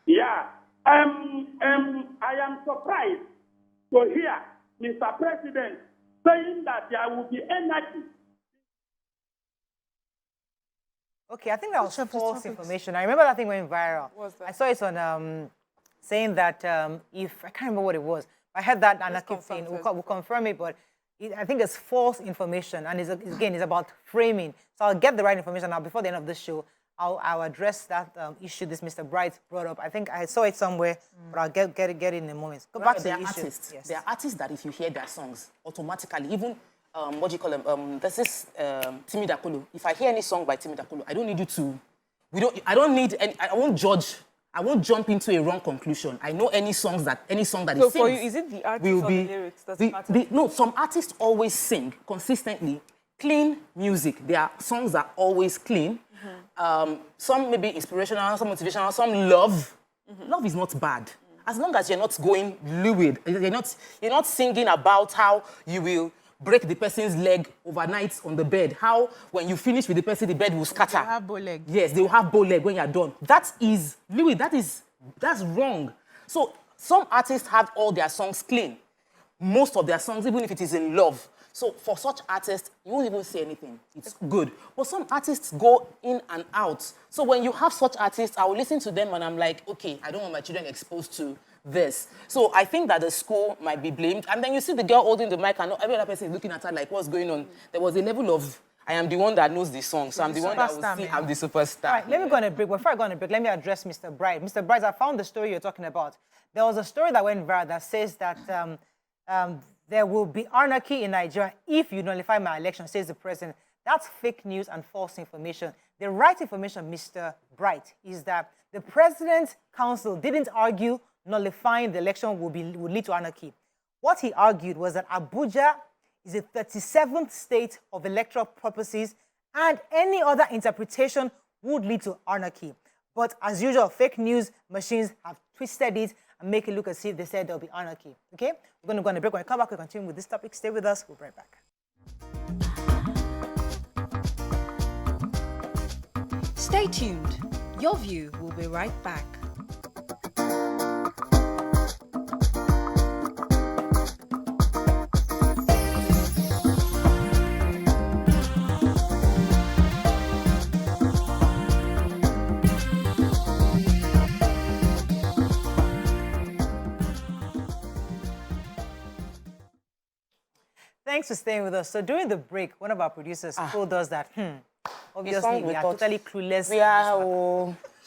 Yeah. I am surprised to hear Mr. President saying that there will be energy. Okay, I think that was false information. I remember that thing went viral. I saw it on saying that if, I can't remember what it was. I heard that and I keep saying, we'll confirm it, but I think it's false information. And it's about framing. So I'll get the right information now before the end of the show. I'll address that issue this Mr. Bright brought up. I think I saw it somewhere, but I'll get it in a moment. Go back to the issue. Artists. Yes. There are artists that if you hear their songs, automatically, even what do you call them? There's this Timi Dakolo. If I hear any song by Timi Dakolo, I don't need you to. I don't need any. I won't judge. I won't jump into a wrong conclusion. I know any song that he sings. So for you, is it the artist or the lyrics? Does it matter? No, some artists always sing consistently clean music. Their songs are always clean. Some maybe inspirational, some motivational, some love. Love is not bad. As long as you're not going lewd, you're not singing about how you will break the person's leg overnight on the bed. How when you finish with the person, the bed will scatter. They have bow leg. Yes, they will have bow leg when you're done. That is lewd. That's wrong. So some artists have all their songs clean. Most of their songs, even if it is in love. So for such artists, you won't even say anything. It's good. But some artists go in and out. So when you have such artists, I will listen to them and I'm like, okay, I don't want my children exposed to this. So I think that the school might be blamed. And then you see the girl holding the mic and every other person is looking at her like, what's going on? There was a level of, I am the one that knows the song. So I'm the one that will see I'm the superstar. All right, let me go on a break. Before I go on a break, let me address Mr. Bright. Mr. Bright, I found the story you're talking about. There was a story that went viral that says that there will be anarchy in Nigeria if you nullify my election, says the president. That's fake news and false information. The right information, Mr. Bright, is that the President's Council didn't argue nullifying the election would lead to anarchy. What he argued was that Abuja is the 37th state of electoral purposes and any other interpretation would lead to anarchy. But as usual, fake news machines have twisted it and make it look as if they said there'll be anarchy. Okay? We're going to go on a break. When we come back, we'll continue with this topic. Stay with us. We'll be right back. Stay tuned. Your View will be right back. Thanks for staying with us. So during the break, one of our producers told us that, obviously we are totally clueless.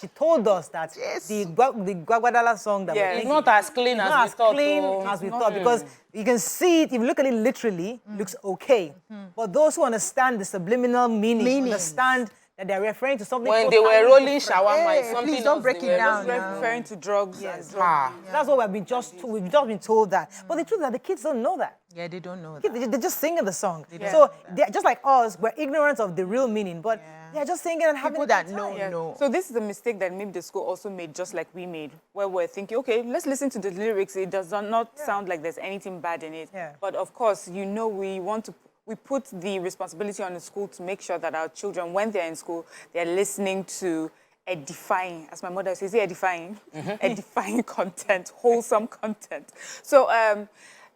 She told us that the Gwagwadala song that it's not as clean as we thought, because you can see it, if you look at it literally, it looks okay. But those who understand the subliminal meaning understand that they're referring to something. When they were rolling shawarma, please don't break it down. Referring to drugs. Yes. That's what we've just been told that. But the truth is that the kids don't know that. Yeah, they don't know that. They're just singing the song. So they're just like us, we're ignorant of the real meaning, but they're just singing and having people that know. So this is the mistake that maybe the school also made, just like we made, where we're thinking, okay, let's listen to the lyrics. It does not sound like there's anything bad in it. But of course, we put the responsibility on the school to make sure that our children, when they're in school, they're listening to edifying, as my mother says, edifying, edifying content, wholesome content. So,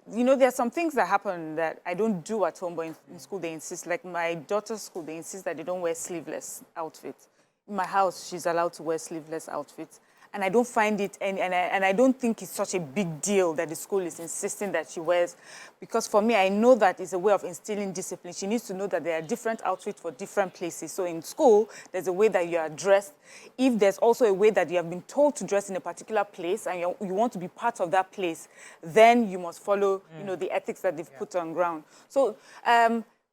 there are some things that happen that I don't do at home, but in school they insist. Like my daughter's school, they insist that they don't wear sleeveless outfits. in my house, she's allowed to wear sleeveless outfits. And I don't find it, and I don't think it's such a big deal that the school is insisting that she wears, because for me, I know that it's a way of instilling discipline. She needs to know that there are different outfits for different places. So in school, there's a way that you are dressed. If there's also a way that you have been told to dress in a particular place and you want to be part of that place, then you must follow, you know, the ethics that they've put on ground. So,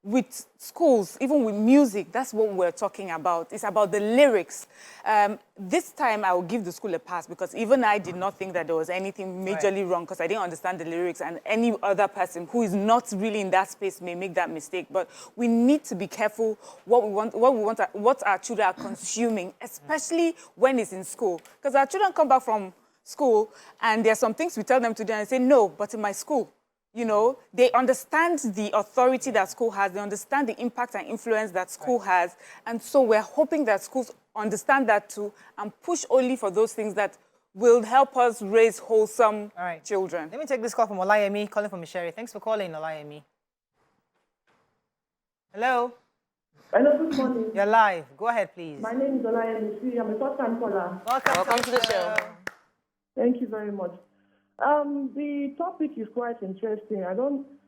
with schools, even with music, that's what we're talking about. It's about the lyrics. This time, I will give the school a pass because even I did not think that there was anything majorly wrong because I didn't understand the lyrics, and any other person who is not really in that space may make that mistake. But we need to be careful what our children are consuming, especially when it's in school. Because our children come back from school and there are some things we tell them to do and they say, no, but in my school. You know, they understand the authority that school has. They understand the impact and influence that school has. And so we're hoping that schools understand that too and push only for those things that will help us raise wholesome children. Let me take this call from Olayemi, calling from Mishere. Thanks for calling, Olayemi. Hello? Hello, good morning. You're live. Go ahead, please. My name is Olayemi. I'm a first-time caller. Welcome to the show. Thank you very much. The topic is quite interesting.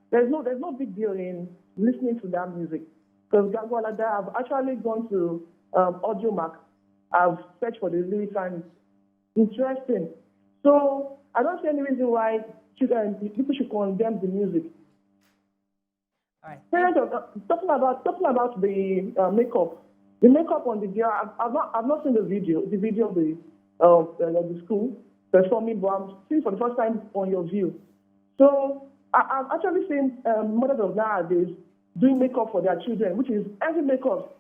There's no big deal in listening to that music. Because I've actually gone to AudioMac. I've searched for the lyrics and it's interesting. So I don't see any reason why people should condemn the music. All right. Parents are talking about the makeup. The makeup on the girl. I've not seen the video of the school performing, but I'm seeing for the first time on your view. So I've actually seen mothers of nowadays doing makeup for their children, which is heavy makeup,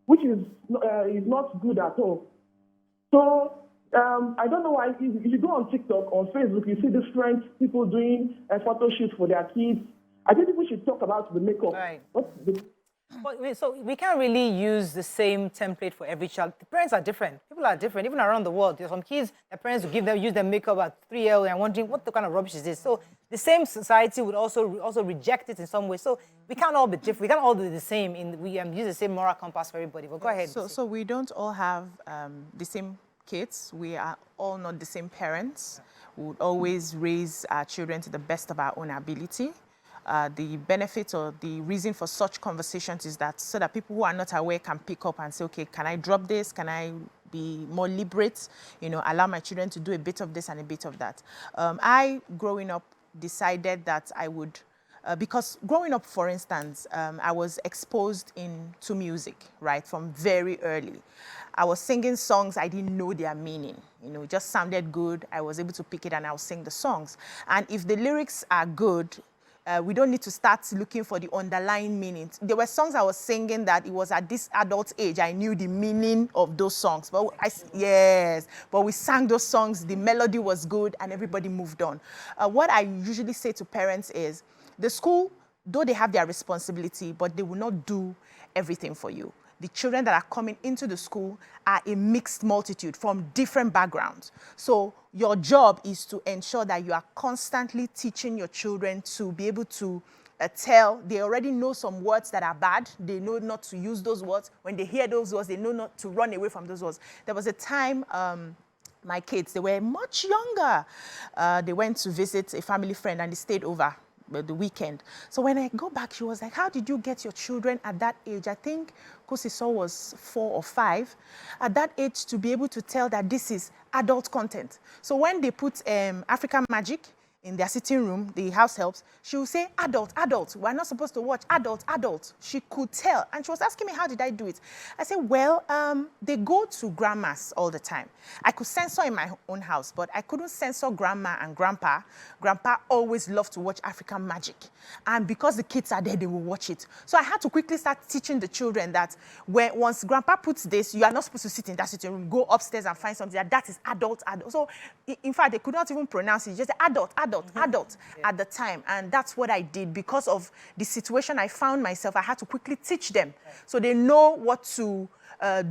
which is not good at all. So I don't know why. If you go on TikTok, on Facebook, you see different people doing photo shoots for their kids. I think we should talk about the makeup. Right. So we can't really use the same template for every child. The parents are different. People are different. Even around the world, there's some kids, their parents will use their makeup at 3 years and wondering what the kind of rubbish is this. So the same society would also reject it in some way. So we can't all be different. We can't all do the same. We use the same moral compass for everybody. But go ahead. So we don't all have the same kids. We are all not the same parents. We would always raise our children to the best of our own ability. The benefit or the reason for such conversations is that so that people who are not aware can pick up and say, okay, can I drop this? Can I be more liberate? You know, allow my children to do a bit of this and a bit of that. I, growing up, decided that I would, because growing up, for instance, I was exposed to music, right, from very early. I was singing songs, I didn't know their meaning. You know, it just sounded good. I was able to pick it and I would sing the songs. And if the lyrics are good, we don't need to start looking for the underlying meaning. There were songs I was singing that it was at this adult age, I knew the meaning of those songs. But but we sang those songs, the melody was good, and everybody moved on. What I usually say to parents is, the school, though they have their responsibility, but they will not do everything for you. The children that are coming into the school are a mixed multitude from different backgrounds. So your job is to ensure that you are constantly teaching your children to be able to tell. They already know some words that are bad. They know not to use those words. When they hear those words, they know not to run away from those words. There was a time my kids, they were much younger. They went to visit a family friend and they stayed over the weekend. So when I go back, she was like, how did you get your children at that age? I think Kosiso was 4 or 5. At that age, to be able to tell that this is adult content. So when they put African Magic in their sitting room, the house helps, she will say, adult, adult. We're not supposed to watch adult, adult. She could tell. And she was asking me, how did I do it? I said, well, they go to grandmas all the time. I could censor in my own house, but I couldn't censor grandma and grandpa. Grandpa always loved to watch African Magic. And because the kids are there, they will watch it. So I had to quickly start teaching the children that once grandpa puts this, you are not supposed to sit in that sitting room. Go upstairs and find something that is adult, adult. So in fact, they could not even pronounce it. Just adult, adult, adult at the time. And that's what I did. Because of the situation I found myself, I had to quickly teach them. So they know what to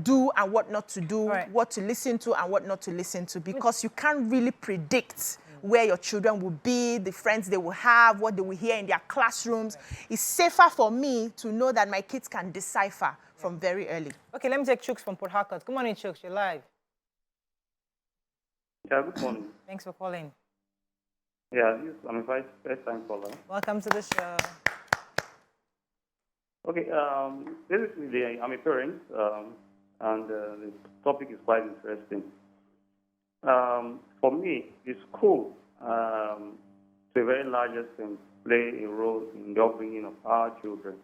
do and what not to do, what to listen to and what not to listen to, because you can't really predict where your children will be, the friends they will have, what they will hear in their classrooms. It's safer for me to know that my kids can decipher from very early. Okay, let me take Chooks from Port Harcourt. Good morning, Chooks. You're live. Yeah, good morning. Thanks for calling. Yeah, I'm a first-time caller. Welcome to the show. Okay, basically, I'm a parent, and the topic is quite interesting. For me, the school, to a very large extent, play a role in the upbringing of our children.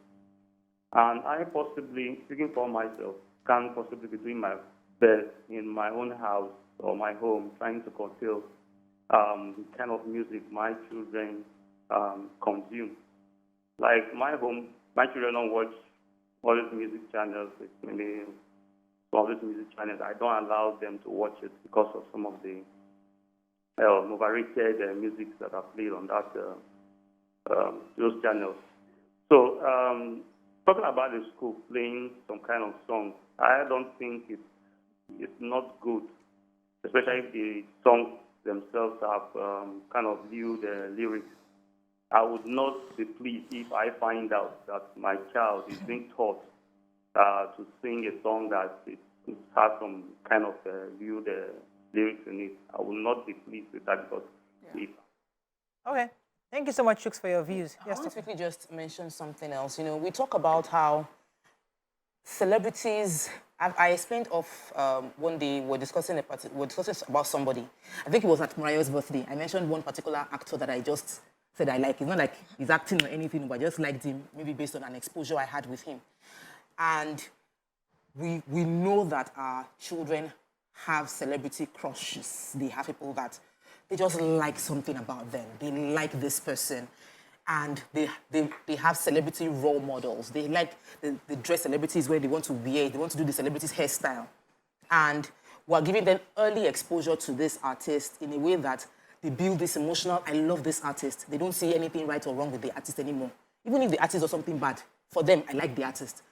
And I possibly, speaking for myself, can possibly be doing my best in my own house or my home, trying to curtail the kind of music my children consume. Like my home, my children don't watch all these music channels, maybe all these music channels. I don't allow them to watch it because of some of the overrated music that are played on that those channels. So talking about the school playing some kind of song, I don't think it's not good, especially if the songs themselves have kind of viewed the lyrics. I would not be pleased if I find out that my child is being taught to sing a song that it has some kind of viewed lyrics in it. I will not be pleased with that because Okay. Thank you so much, Chooks, for your views. I want to quickly just mention something else. You know, we talk about how celebrities. I explained one day we're discussing about somebody. I think it was at Morayo's birthday. I mentioned one particular actor that I just said I like. It's not like he's acting or anything, but I just liked him, maybe based on an exposure I had with him. And we know that our children have celebrity crushes. They have people that they just like something about them. They like this person. And they have celebrity role models. They like the dress celebrities where they want to wear, they want to do the celebrity's hairstyle. And we're giving them early exposure to this artist in a way that they build this emotional, I love this artist. They don't see anything right or wrong with the artist anymore. Even if the artist does something bad, for them, I like the artist.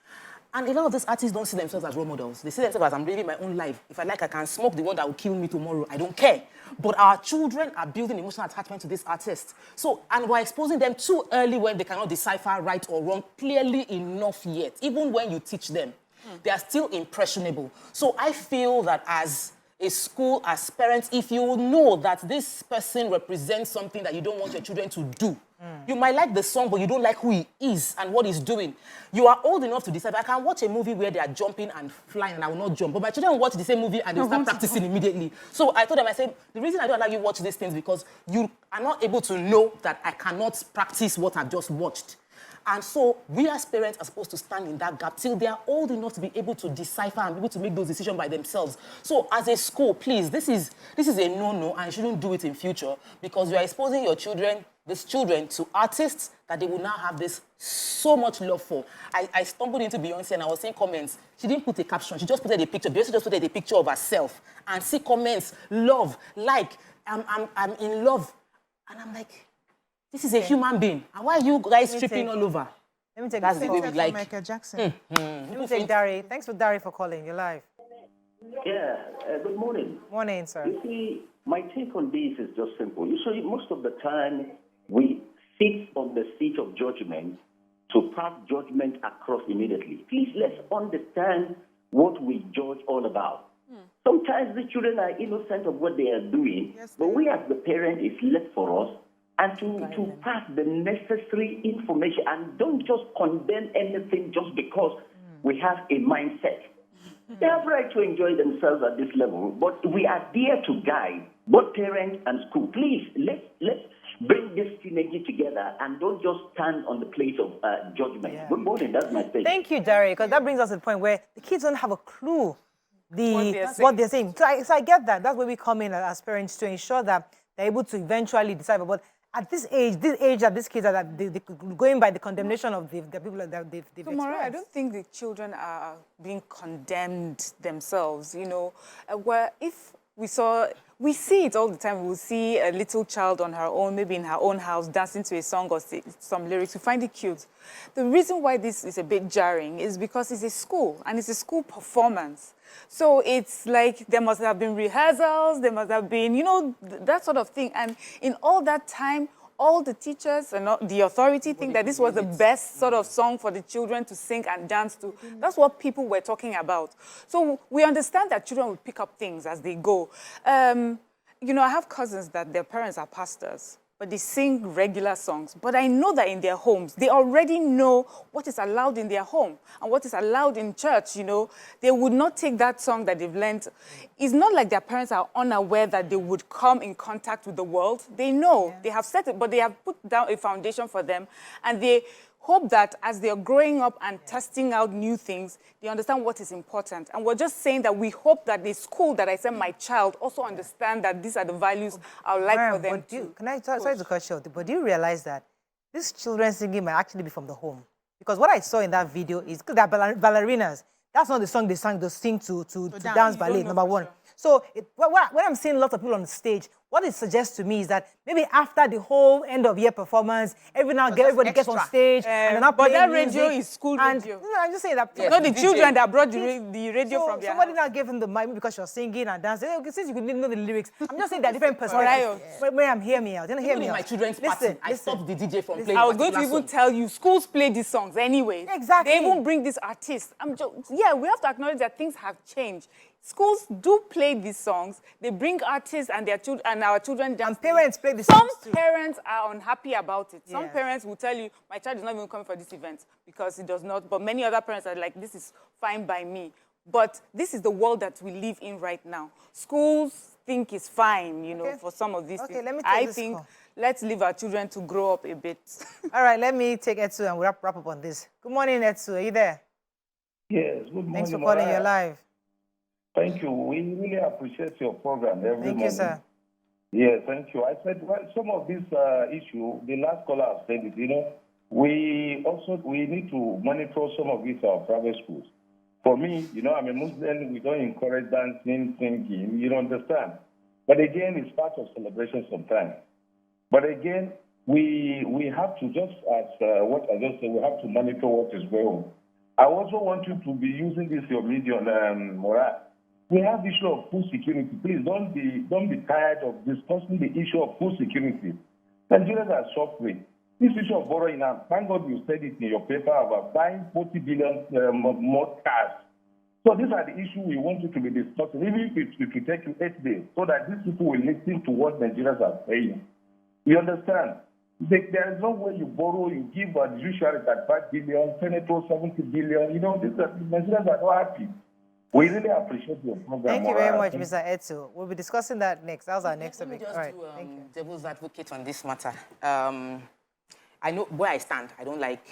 And a lot of these artists don't see themselves as role models. They see themselves as, I'm living my own life. If I like, I can smoke the one that will kill me tomorrow. I don't care. But our children are building emotional attachment to this artist. So, and we're exposing them too early when they cannot decipher right or wrong clearly enough yet. Even when you teach them, they are still impressionable. So I feel that as a school, as parents, if you know that this person represents something that you don't want your children to do, you might like the song, but you don't like who he is and what he's doing. You are old enough to decide. I can watch a movie where they are jumping and flying and I will not jump. But my children watch the same movie and they'll start practicing immediately. So I told them, I said, the reason I don't allow you watch these things because you are not able to know that I cannot practice what I've just watched. And so we as parents are supposed to stand in that gap till they are old enough to be able to decipher and be able to make those decisions by themselves. So as a school, please, this is a no-no and you shouldn't do it in future because you are exposing your children, these children, to artists that they will now have this so much love for. I stumbled into Beyonce and I was seeing comments. She didn't put a caption. She just put a picture. Beyonce just put a picture of herself and see comments, love, like, I'm in love. And I'm like, this is a human being. And why are you guys tripping all over? Let me take That's the way we like. Michael Jackson. Let me take Dari. Thanks for Dari for calling. You're live. Yeah, good morning. Morning, sir. You see, my take on this is just simple. Usually, most of the time, we sit on the seat of judgment to pass judgment across immediately. Please, let's understand what we judge all about. Sometimes the children are innocent of what they are doing, but we as the parent is left for us and to pass the necessary information and don't just condemn anything just because we have a mindset. They have right to enjoy themselves at this level, but we are there to guide both parents and school. Please, let's bring this synergy together and don't just stand on the place of judgment. Yeah. Good morning, that's my take. Thank you, Dari, because that brings us to the point where the kids don't have a clue what they're saying. So I get that. That's where we come in as parents to ensure that they're able to eventually decide. But at this age that these kids are going by the condemnation of the people that they've so, Morayo, I don't think the children are being condemned themselves, you know. Where if we saw we see it all the time. We'll see a little child on her own, maybe in her own house, dancing to a song or some lyrics. We find it cute. The reason why this is a bit jarring is because it's a school, and it's a school performance. So it's like there must have been rehearsals, there must have been, you know, that sort of thing. And in all that time, all the teachers and the authority think that this was the best sort of song for the children to sing and dance to. That's what people were talking about. So we understand that children will pick up things as they go. You know, I have cousins that their parents are pastors, but they sing regular songs. But I know that in their homes, they already know what is allowed in their home and what is allowed in church, you know. They would not take that song that they've learned. It's not like their parents are unaware that they would come in contact with the world. They know, they have set it, but they have put down a foundation for them, and they hope that as they are growing up and testing out new things, they understand what is important. And we're just saying that we hope that the school that I send my child also understand that these are the values I would like for them to. Can I, sorry to cut short, but do you realize that these children singing might actually be from the home? Because what I saw in that video is, because they're ballerinas, that's not the song they sing to dance ballet, number one. Sure. So when I'm seeing lots of people on the stage, what it suggests to me is that maybe after the whole end of year performance, everybody gets on stage and they're not playing but that music, radio is school radio. No, I'm just saying that. Yes, not the children that brought the radio from their somebody house. now gave him the mic because you're singing and dancing. Okay, since you didn't know the lyrics, I'm just saying that different perspectives. Miriam, hear me out. Hear me out. My children's party, I stopped the DJ from playing. I was going to even tell you, schools play these songs anyway. Exactly. They even bring these artists. Yeah, we have to acknowledge that things have changed. Schools do play these songs. They bring artists and their children and our children dance. And parents play the songs too. Some parents are unhappy about it. Some parents will tell you, my child is not even coming for this event because it does not. But many other parents are like, this is fine by me. But this is the world that we live in right now. Schools think it's fine, you know, for some of these things. Let me take I this think call. Let's leave our children to grow up a bit. All right, let me take Etsu and we'll wrap up on this. Good morning, Etsu. Are you there? Yes, good morning. Thanks for calling. You're live. Thank you. We really appreciate your program every morning. Thank you, sir. Yes, thank you. I said, well, some of this issue, the last caller has said it, you know, we need to monitor some of these private schools. For me, you know, I'm a Muslim, we don't encourage dancing, singing, you don't understand. But again, it's part of celebration sometimes. But again, we have to, just as what I just said, we have to monitor what is going on. I also want you to be using this, your medium, Morayo. We have the issue of food security. Please don't be tired of discussing the issue of food security. Nigerians are suffering. This issue of borrowing, thank God you said it in your paper about buying 40 billion more cars. So these are the issues we want you to be discussing, even if it will take you 8 days, so that these people will listen to what Nigerians are saying. You understand? There is no way you borrow, you give a judiciary at 5 billion, senator 70 billion. You know, Nigerians are not happy. We really appreciate your program. Thank you very much, Mr. Etsu. We'll be discussing that next. That was our next topic. Just all right. Thank you. Devil's advocate on this matter. I know where I stand. I don't like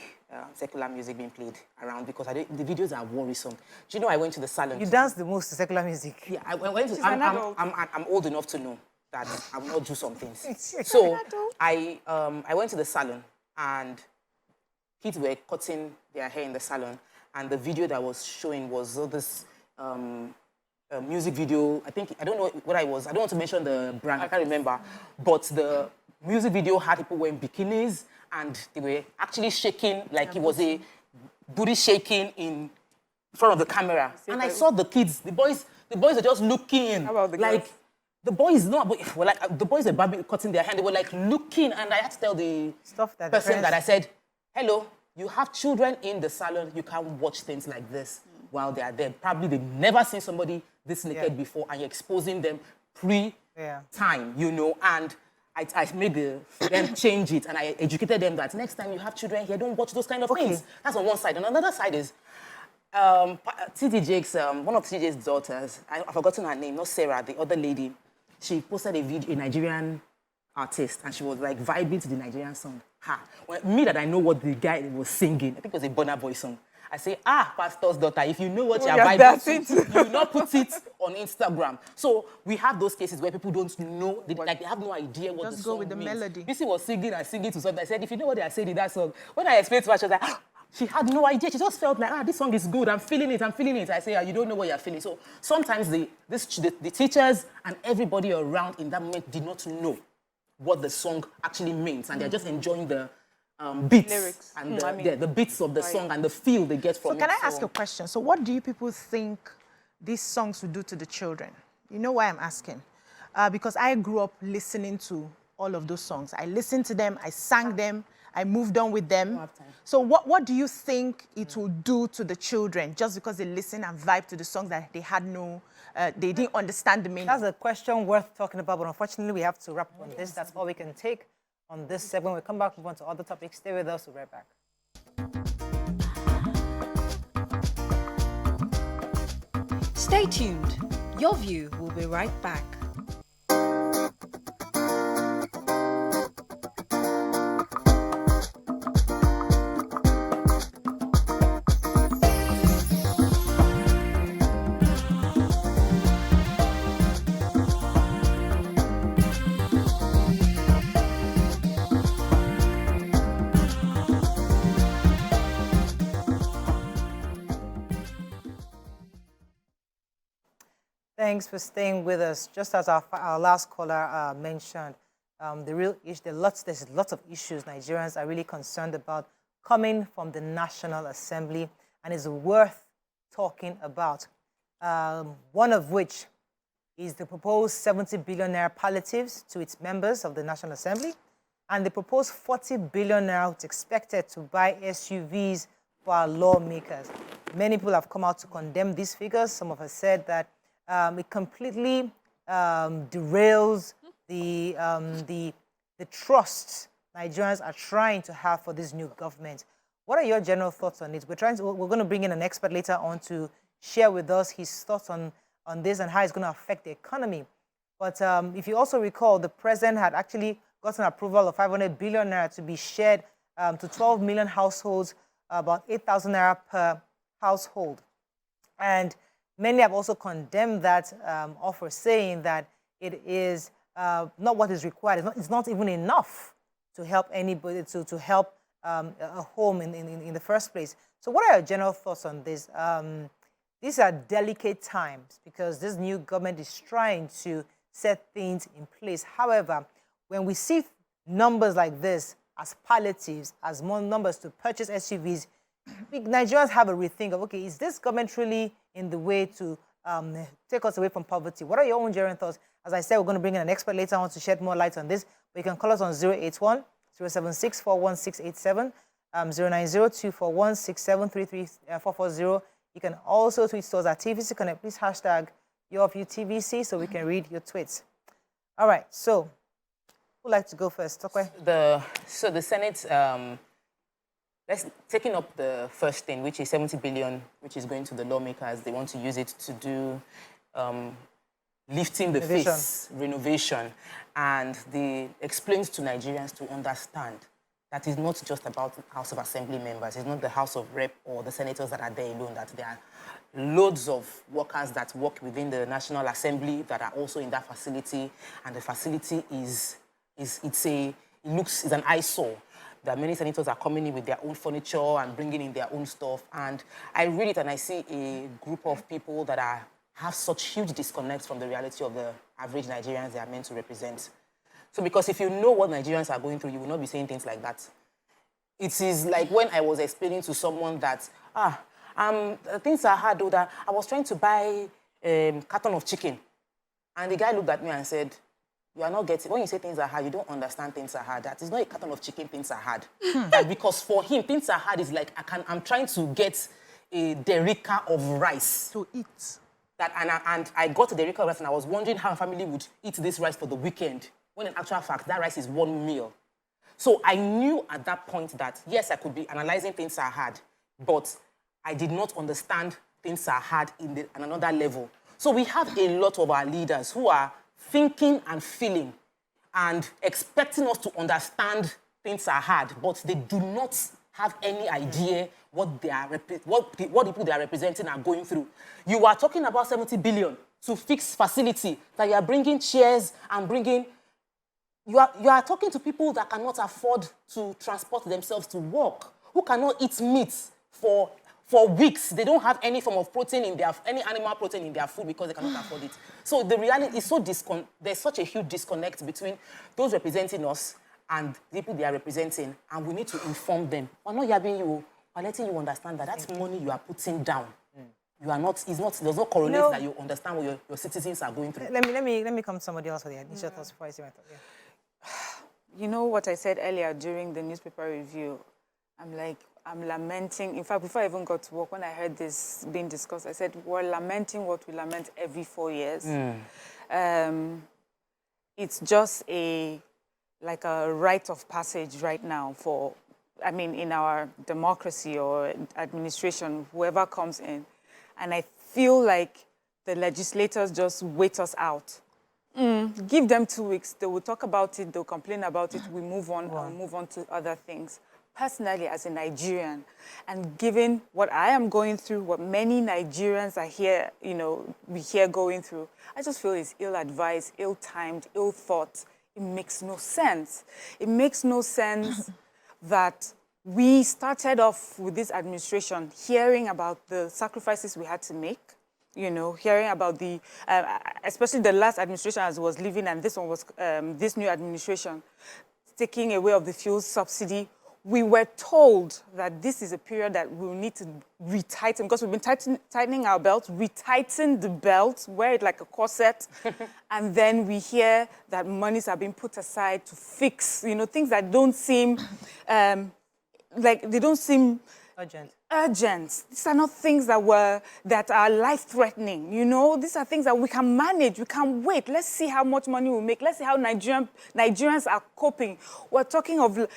secular music being played around because the videos are worrisome. Do you know I went to the salon? You dance the most to secular music. Yeah, I went to. I'm old enough to know that I will not do some things. So I went to the salon and kids were cutting their hair in the salon, and the video that was showing was this. Music video. I don't know what I was. I don't want to mention the brand. I can't remember. But the music video had people wearing bikinis and they were actually shaking like it was a booty shaking in front of the camera. And I saw the kids. The boys are just looking. How about the like girls? the boys were like the boys were cutting their hand. They were like looking, and I had to tell the person that I said, "Hello, you have children in the salon. You can't watch things like this." While they are there. Probably they've never seen somebody this naked before, and you're exposing them pre-time, you know, and I made them change it, and I educated them that next time you have children here, don't watch those kind of things. That's on one side. And another side is TD Jake's, one of TD Jake's daughters, I've forgotten her name, not Sarah, the other lady, she posted a video, a Nigerian artist, and she was like vibing to the Nigerian song. Me that I know what the guy was singing, I think it was a Burna Boy song. I say, pastor's daughter, if you know what you're vibing to, you will not put it on Instagram. So we have those cases where people don't know, they have no idea what the song means. Just go with the melody. Missy was singing and singing to something. I said, if you know what they are saying in that song, when I explained to her, she was like, she had no idea. She just felt like, this song is good. I'm feeling it. I say, you don't know what you're feeling. So sometimes the teachers and everybody around in that moment did not know what the song actually means. And they're just enjoying the beats. Lyrics. And the beats of the song and the feel they get from it. So can I ask a question? So what do you people think these songs will do to the children? You know why I'm asking? Because I grew up listening to all of those songs. I listened to them, I sang them, I moved on with them. So what do you think it will do to the children just because they listen and vibe to the songs that they had they didn't understand the meaning? That's a question worth talking about, but unfortunately we have to wrap up on this. That's all we can take on this segment. We'll come back, move on to other topics. Stay with us, we'll be right back. Stay tuned. Your View will be right back. Thanks for staying with us. Just as our last caller mentioned, the real issue, there's lots of issues Nigerians are really concerned about coming from the National Assembly, and is worth talking about. One of which is the proposed 70 billion naira palliatives to its members of the National Assembly, and the proposed 40 billion naira which is expected to buy SUVs for our lawmakers. Many people have come out to condemn these figures. Some have said that it completely derails the trust Nigerians are trying to have for this new government. What are your general thoughts on it? We're going to bring in an expert later on to share with us his thoughts on this and how it's going to affect the economy. But if you also recall, the president had actually gotten approval of 500 billion naira to be shared to 12 million households, about 8,000 naira per household. And many have also condemned that offer, saying that it is not what is required. It's not even enough to help anybody, to help a home in the first place. So what are your general thoughts on this? These are delicate times because this new government is trying to set things in place. However, when we see numbers like this as palliatives, as more numbers to purchase SUVs, Nigerians have a rethink of, okay, is this government really in the way to take us away from poverty? What are your own general thoughts? As I said, we're going to bring in an expert later on to shed more light on this. But you can call us on 081-076-41687, 090-241-6733440. You can also tweet to us at TVC Connect. Please hashtag YourViewTVC so we can read your tweets. All right, so who'd like to go first? Okay. So the Senate, taking up the first thing, which is 70 billion, which is going to the lawmakers. They want to use it to do lifting the face, renovation. And they explained to Nigerians to understand that it's not just about House of Assembly members. It's not the House of Rep or the senators that are there alone, that there are loads of workers that work within the National Assembly that are also in that facility. And the facility is an eyesore. That many senators are coming in with their own furniture and bringing in their own stuff. And I read it and I see a group of people that have such huge disconnects from the reality of the average Nigerians they are meant to represent. So because if you know what Nigerians are going through, you will not be saying things like that. It is like when I was explaining to someone that, things are hard, though, that I was trying to buy a carton of chicken. And the guy looked at me and said, you are not getting, when you say things are hard, you don't understand things are hard. That is not a carton of chicken, things are hard. That because for him, things are hard is like, I'm trying to get a derica of rice. To eat. And I got a derica of rice and I was wondering how a family would eat this rice for the weekend, when in actual fact, that rice is one meal. So I knew at that point that, yes, I could be analyzing things are hard, but I did not understand things are hard in another level. So we have a lot of our leaders who are thinking and feeling and expecting us to understand things are hard, but they do not have any idea what the people they are representing are going through. You are talking about 70 billion to fix facility, that you are bringing chairs and bringing... You are talking to people that cannot afford to transport themselves to work, who cannot eat meat for weeks. They don't have any form of protein in any animal protein in their food because they cannot afford it. So the reality is there's such a huge disconnect between those representing us and the people they are representing, and we need to inform them. We're not yabbing you, we're letting you understand that that's money you are putting down. You are not, there's no correlate that you understand what your citizens are going through. Let me come to somebody else for the initial thoughts before I say my thought. Yeah. You know what I said earlier during the newspaper review? I'm lamenting. In fact, before I even got to work, when I heard this being discussed, I said, we're lamenting what we lament every 4 years. It's just like a rite of passage right now for, in our democracy or administration, whoever comes in. And I feel like the legislators just wait us out. Give them 2 weeks. They will talk about it. They'll complain about it. We move on and move on to other things. Personally, as a Nigerian, and given what I am going through, what many Nigerians are here, we hear going through, I just feel it's ill-advised, ill-timed, ill-thought. It makes no sense. It makes no sense that we started off with this administration hearing about the sacrifices we had to make, hearing about the, especially the last administration as was leaving, and this one was, this new administration, taking away of the fuel subsidy. We were told that this is a period that we'll need to retighten, because we've been tightening our belt, retighten the belt, wear it like a corset, and then we hear that monies are being put aside to fix, things that don't seem, they don't seem urgent. These are not things that are life-threatening, These are things that we can manage, we can wait. Let's see how much money we make. Let's see how Nigerians are coping. We're talking of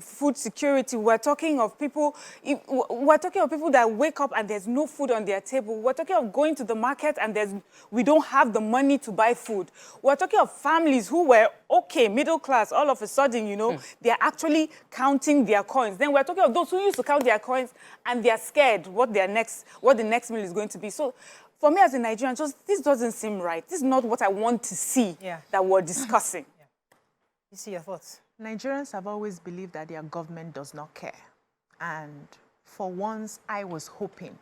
food security. We're talking of people that wake up and there's no food on their table. We're talking of going to the market and we don't have the money to buy food. We're talking of families who were okay, middle class, all of a sudden, they're actually counting their coins. Then we're talking of those who used to count their coins and they're scared what the next meal is going to be. So for me as a Nigerian, this doesn't seem right. This is not what I want to see that we're discussing. You see your thoughts? Nigerians have always believed that their government does not care. And for once, I was hoping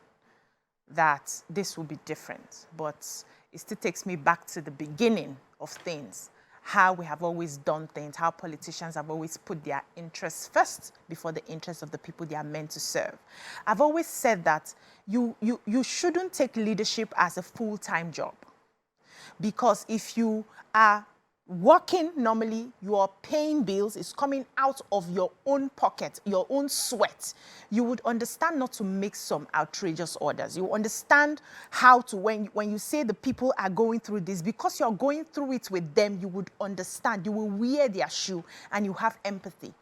that this would be different. But it still takes me back to the beginning of things, how we have always done things, how politicians have always put their interests first before the interests of the people they are meant to serve. I've always said that you shouldn't take leadership as a full-time job, because if you are working normally, you are paying bills, it's coming out of your own pocket, your own sweat, you would understand not to make some outrageous orders. You understand how to, when you say the people are going through this, because you're going through it with them, you would understand, you will wear their shoe and you have empathy.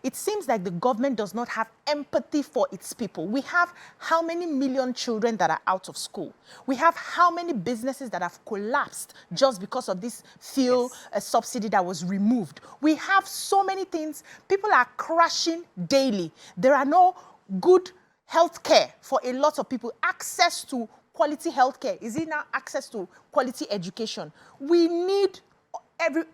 It seems like the government does not have empathy for its people. We have how many million children that are out of school? We have how many businesses that have collapsed just because of this fuel subsidy that was removed? We have so many things. People are crashing daily. There are no good health care for a lot of people. Access to quality health care. Is it now access to quality education? We need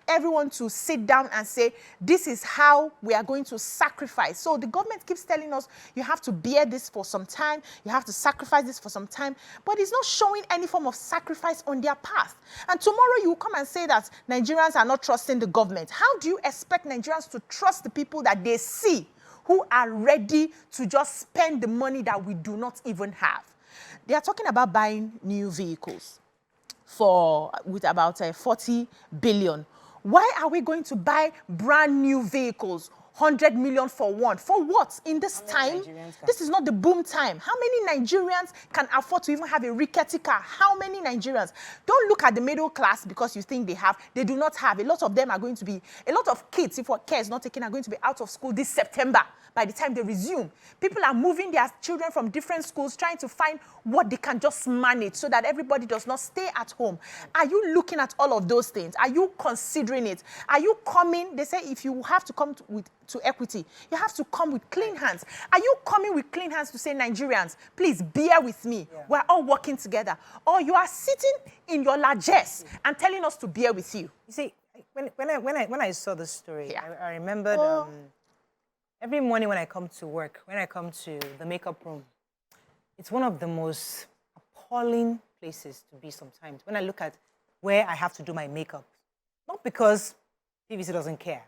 everyone to sit down and say, this is how we are going to sacrifice. So the government keeps telling us, you have to bear this for some time, you have to sacrifice this for some time, but it's not showing any form of sacrifice on their path. And tomorrow you will come and say that Nigerians are not trusting the government. How do you expect Nigerians to trust the people that they see who are ready to just spend the money that we do not even have? They are talking about buying new vehicles with about 40 billion. Why are we going to buy brand new vehicles? 100 million for one. For what? In this time? This is not the boom time. How many Nigerians can afford to even have a rickety car? How many Nigerians? Don't look at the middle class because you think they have. They do not have. A lot of them are going to be, a lot of kids, if what care is not taken, are going to be out of school this September by the time they resume. People are moving their children from different schools, trying to find what they can just manage so that everybody does not stay at home. Are you looking at all of those things? Are you considering it? Are you coming? They say if you have to come to equity, you have to come with clean hands. Are you coming with clean hands to say, Nigerians, please bear with me. We're all working together. Or you are sitting in your largesse and telling us to bear with you. You see, when I saw the story, I remembered Every morning when I come to work, when I come to the makeup room, it's one of the most appalling places to be sometimes. When I look at where I have to do my makeup, not because TVC doesn't care,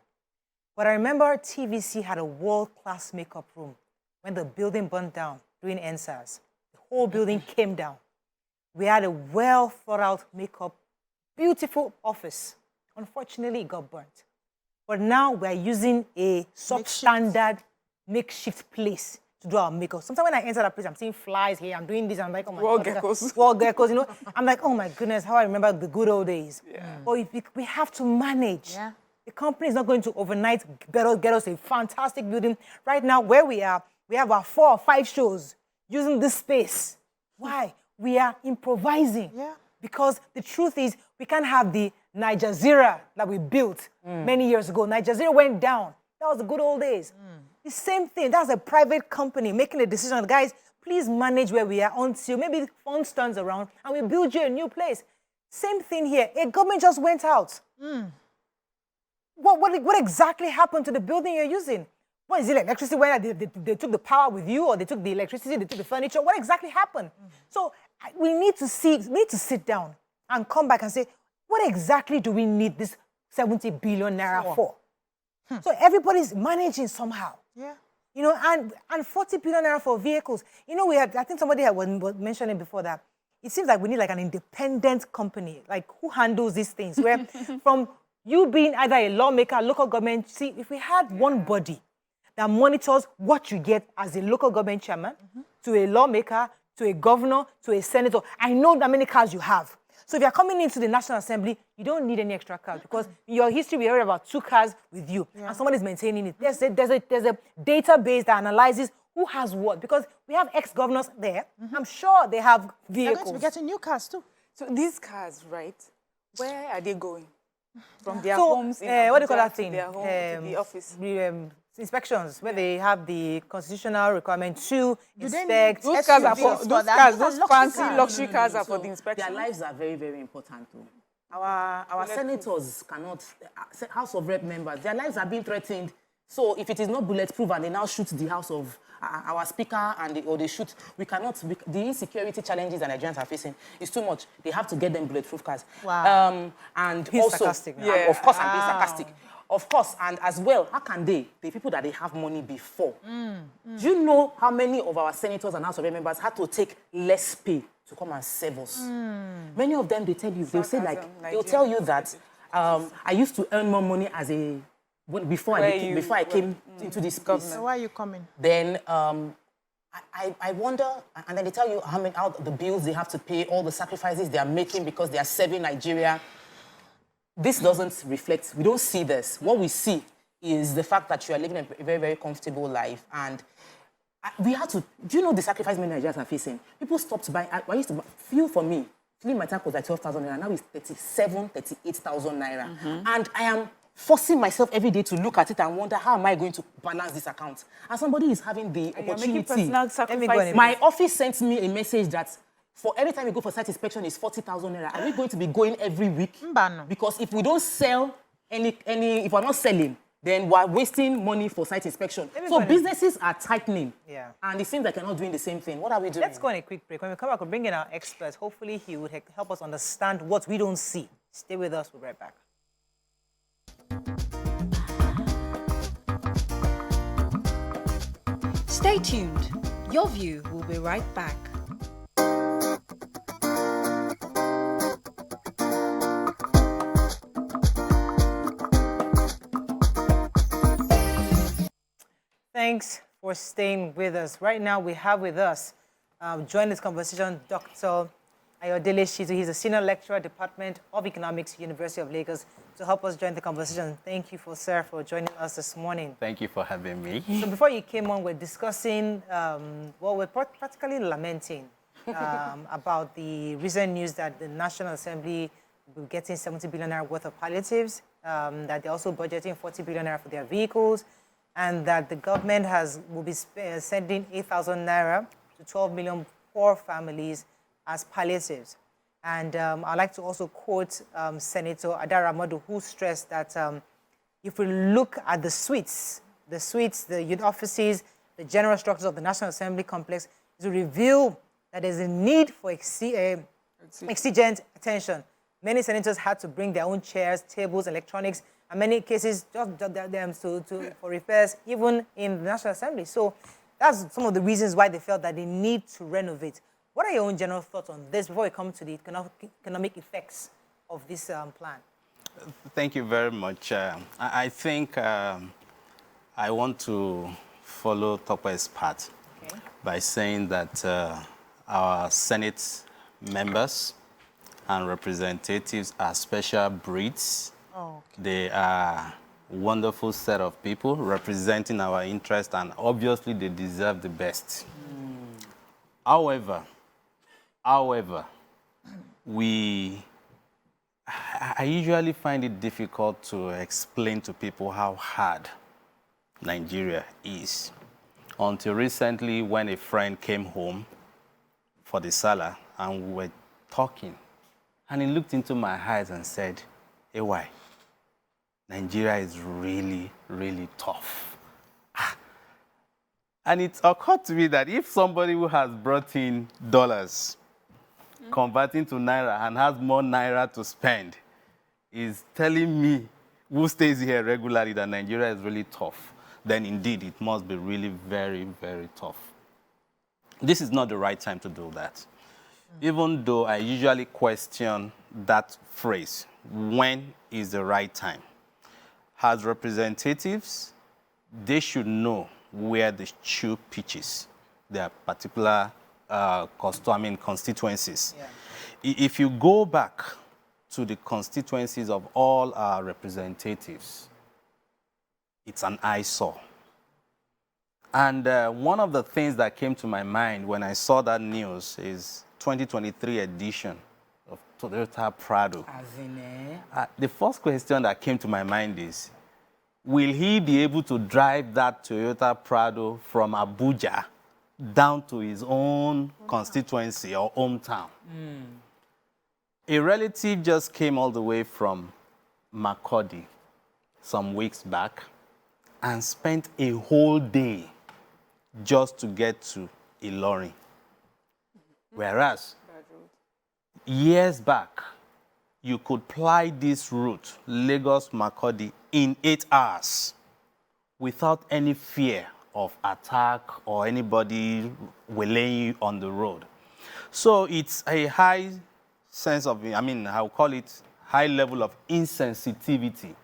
but I remember TVC had a world-class makeup room when the building burned down during NSAS. The whole building came down. We had a well-thought-out makeup, beautiful office. Unfortunately, it got burnt. But now we're using a substandard makeshift place to do our makeup. Sometimes when I enter that place, I'm seeing flies here, I'm doing this, I'm like, oh my Wall God. geckos. Wall geckos, you know? I'm like, oh my goodness, how I remember the good old days. Yeah. But we have to manage. Yeah. The company is not going to overnight get us a fantastic building. Right now, where we are, we have our 4 or 5 shows using this space. Why? We are improvising. Yeah. Because the truth is, we can't have the Naija Zira that we built many years ago. Naija Zira went down. That was the good old days. The same thing. That's a private company making a decision. Guys, please manage where we are until maybe the funds turns around and we build you a new place. Same thing here. A government just went out. What exactly happened to the building you're using? What is it, electricity? Where they took the power with you, or they took the electricity, they took the furniture? What exactly happened? So we need to sit down and come back and say, what exactly do we need this 70 billion naira for? So everybody's managing somehow. Yeah. You know, and 40 billion naira for vehicles. You know, I think somebody was mentioning before that it seems like we need like an independent company, like who handles these things, where from you being either a lawmaker, local government, see, if we had one body that monitors what you get as a local government chairman, to a lawmaker, to a governor, to a senator. I know how many cars you have. So if you're coming into the National Assembly, you don't need any extra cars because in your history, we heard about 2 cars with you and somebody's maintaining it. There's a database that analyzes who has what because we have ex-governors there. I'm sure they have vehicles. They're going to be getting new cars too. So these cars, right, where are they going? From their homes in what do you call that thing? Their home to the office. Inspections, where they have the constitutional requirement to inspect. Those cars are for those fancy luxury cars are for the inspection. Their lives are very, very important too. Our senators cannot, House of Rep members, their lives are being threatened. So if it is not bulletproof and they now shoot the House of our speaker or they shoot, we cannot. The insecurity challenges that Nigerians are facing is too much. They have to get them bulletproof cars. Wow. And He's also, sarcastic, yeah. Of course, I'm being sarcastic. Of course, and as well, how can the people that they have money before? Do you know how many of our senators and House of Rep members had to take less pay to come and serve us? Many of them, they'll tell you that I used to earn more money as a before I came into this space. So why are you coming? Then I wonder, and then they tell you how the bills they have to pay, all the sacrifices they are making because they are serving Nigeria. This doesn't reflect, we don't see this. What we see is the fact that you are living a very, very comfortable life. And we had to, do you know the sacrifice many Nigerians are facing? People stopped buying, I used to, for me, filling my tank was like 12,000 naira, now it's 38,000 naira. And I am forcing myself every day to look at it and wonder, how am I going to balance this account? And somebody is having the opportunity. My office sent me a message that for every time we go for site inspection is 40,000 naira. Are we going to be going every week? Because if we don't sell if we're not selling, then we're wasting money for site inspection. So businesses are tightening. Yeah. And it seems like they're not doing the same thing. What are we doing? Let's go on a quick break. When we come back, we'll bring in our experts. Hopefully, he would help us understand what we don't see. Stay with us. We'll be right back. Stay tuned. Your View will be right back. Thanks for staying with us. Right now, we have with us, join this conversation, Dr. Ayodele Shizu. He's a senior lecturer, Department of Economics, University of Lagos, to help us join the conversation. Thank you, sir, for joining us this morning. Thank you for having me. So before you came on, we're discussing, we're practically lamenting about the recent news that the National Assembly will be getting 70 billion naira worth of palliatives, that they're also budgeting 40 billion naira for their vehicles, and that the government will be sending 8,000 naira to 12 million poor families as palliatives. And I'd like to also quote Senator Adara Madu, who stressed that if we look at the sweets the suites, the youth offices, the general structures of the National Assembly complex, is to reveal that there's a need for exigent attention. Many senators had to bring their own chairs, tables, electronics, and many cases just them for repairs, even in the National Assembly. So that's some of the reasons why they felt that they need to renovate. What are your own general thoughts on this before we come to the economic effects of this plan? Thank you very much. I think I want to follow Tope's part by saying that our Senate members and representatives are special breeds. Oh, okay. They are a wonderful set of people representing our interest, and obviously they deserve the best. However, I usually find it difficult to explain to people how hard Nigeria is. Until recently, when a friend came home for the Salah and we were talking, and he looked into my eyes and said, "AY, Nigeria is really, really tough." And it occurred to me that if somebody who has brought in dollars, converting to naira, and has more naira to spend, is telling me, who stays here regularly, that Nigeria is really tough, then indeed it must be really very, very tough. This is not the right time to do that. Even though I usually question that phrase, when is the right time? As representatives, they should know where the shoe pitches, their particular constituencies. Yeah. If you go back to the constituencies of all our representatives, it's an eyesore. And one of the things that came to my mind when I saw that news is 2023 edition of Toyota Prados. The first question that came to my mind is, will he be able to drive that Toyota Prado from Abuja down to his own constituency or hometown? A relative just came all the way from Makurdi some weeks back and spent a whole day just to get to Ilorin. Whereas, years back, you could ply this route, Lagos-Makurdi, in 8 hours without any fear of attack or anybody waylaying you on the road. So it's a high sense of, I'll call it high level of insensitivity.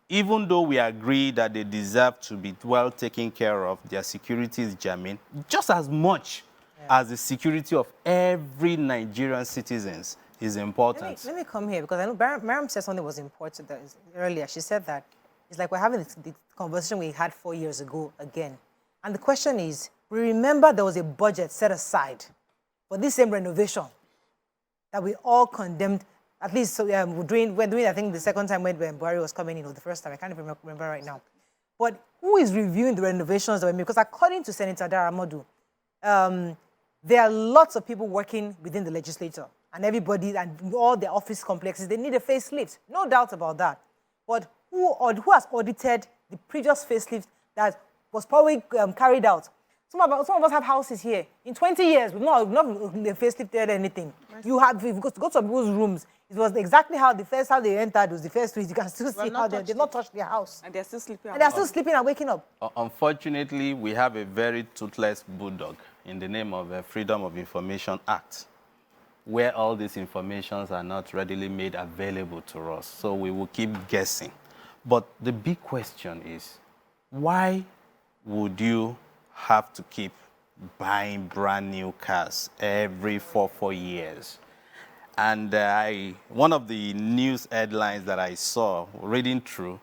Even though we agree that they deserve to be well taken care of, their security is germane, just as much as the security of every Nigerian citizen is important. Let me come here, because I know Miriam said something was important earlier. She said that it's like we're having the conversation we had 4 years ago again. And the question is, we remember there was a budget set aside for this same renovation that we all condemned. At least we're doing, I think, the second time when Morayo was coming in, or the first time, I can't even remember right now. But who is reviewing the renovations that we made? Because according to Senator Daramodu, there are lots of people working within the legislature, and everybody and all the office complexes, they need a facelift. No doubt about that. But who has audited the previous facelift that was probably carried out? Some of us have houses here. In 20 years, we've not facelifted anything. If you go to people's rooms, it was exactly how they entered was the first week. You can still see how they've not touched their house. And they're still sleeping. And they're still sleeping and waking up. Unfortunately, we have a very toothless bulldog in the name of the Freedom of Information Act, where all these informations are not readily made available to us. So we will keep guessing. But the big question is, why would you have to keep buying brand new cars every 4 years? And one of the news headlines that I saw reading through,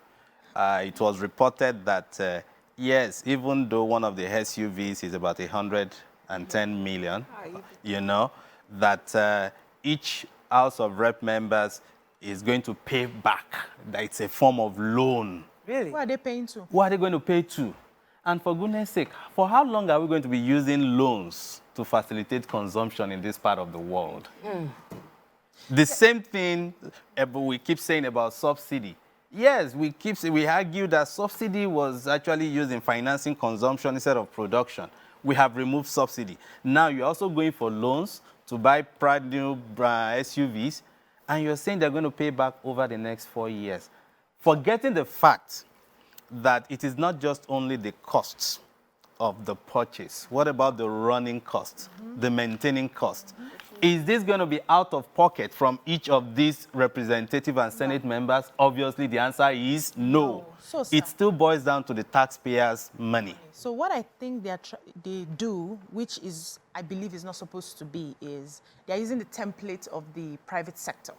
it was reported that, yes, even though one of the SUVs is about 110 million, that each House of Rep members is going to pay back. That it's a form of loan. Really? Who are they paying to? Who are they going to pay to? And for goodness sake, for how long are we going to be using loans to facilitate consumption in this part of the world? The same thing we keep saying about subsidy. Yes, we argue that subsidy was actually used in financing consumption instead of production. We have removed subsidy. Now you're also going for loans to buy brand new SUVs, and you're saying they're going to pay back over the next 4 years. Forgetting the fact that it is not just only the costs of the purchase. What about the running costs, the maintaining costs? Is this going to be out of pocket from each of these representative and Senate members? Obviously, the answer is no. So, it still boils down to the taxpayers' money. So what I think they do, which is, I believe is not supposed to be, is they're using the template of the private sector.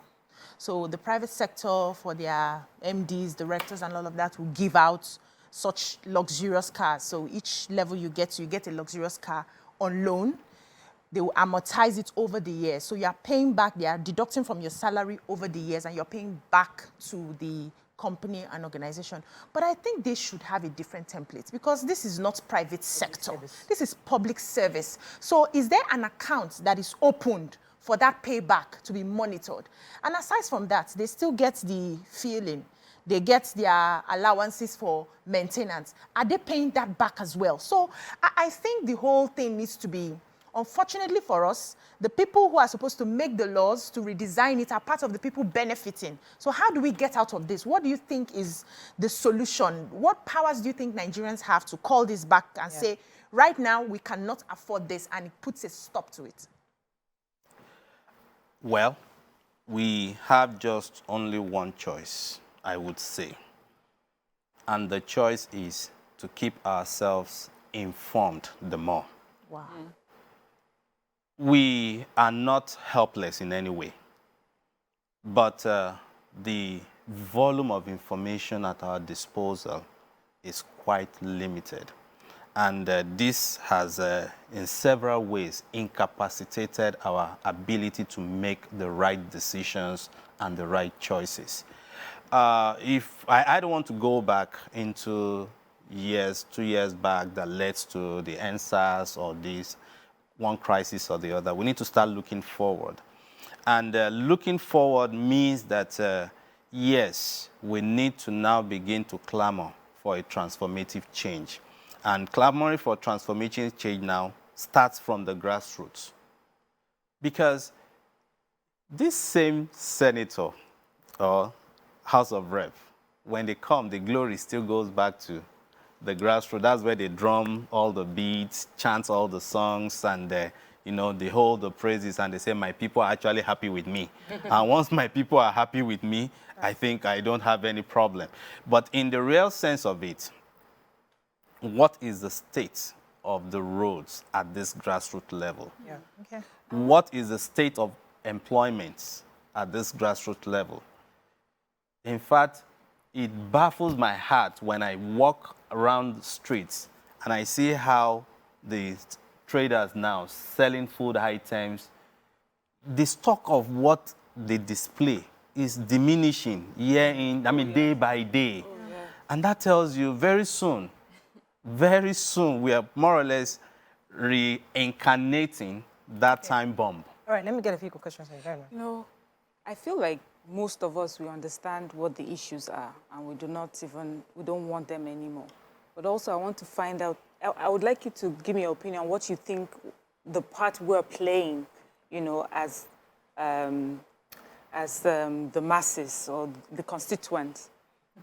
So the private sector, for their MDs, directors, and all of that, will give out such luxurious cars. So each level you get a luxurious car on loan. They will amortize it over the years. So you're paying back, they are deducting from your salary over the years, and you're paying back to the company and organization. But I think they should have a different template, because this is not private sector. This is public service. So is there an account that is opened for that payback to be monitored? And aside from that, they still get the feeling. They get their allowances for maintenance. Are they paying that back as well? So I think the whole thing needs to be, unfortunately for us, the people who are supposed to make the laws to redesign it are part of the people benefiting. So how do we get out of this? What do you think is the solution? What powers do you think Nigerians have to call this back and say, right now, we cannot afford this, and it puts a stop to it? Well, we have just only one choice, I would say. And the choice is to keep ourselves informed the more. Wow. We are not helpless in any way, but the volume of information at our disposal is quite limited. And this has, in several ways, incapacitated our ability to make the right decisions and the right choices. If I don't want to go back into 2 years back that led to the NSAS or this one crisis or the other. We need to start looking forward. And looking forward means that, yes, we need to now begin to clamor for a transformative change. And clamoring for transformative change now starts from the grassroots. Because this same senator or House of Rep, when they come, the glory still goes back to the grassroots. That's where they drum all the beats, chant all the songs, and they hold the praises, and they say, my people are actually happy with me. And once my people are happy with me, I think I don't have any problem. But in the real sense of it, what is the state of the roads at this grassroots level? Yeah. Okay. What is the state of employment at this grassroots level? In fact, it baffles my heart when I walk around the streets and I see how the traders now selling food items, the stock of what they display is diminishing day by day. And that tells you very soon, we are more or less reincarnating that time bomb. All right, let me get a few questions from you. I feel like most of us, we understand what the issues are, and we don't want them anymore. But also, I want to find out, I would like you to give me your opinion on what you think the part we're playing, as the masses or the constituents.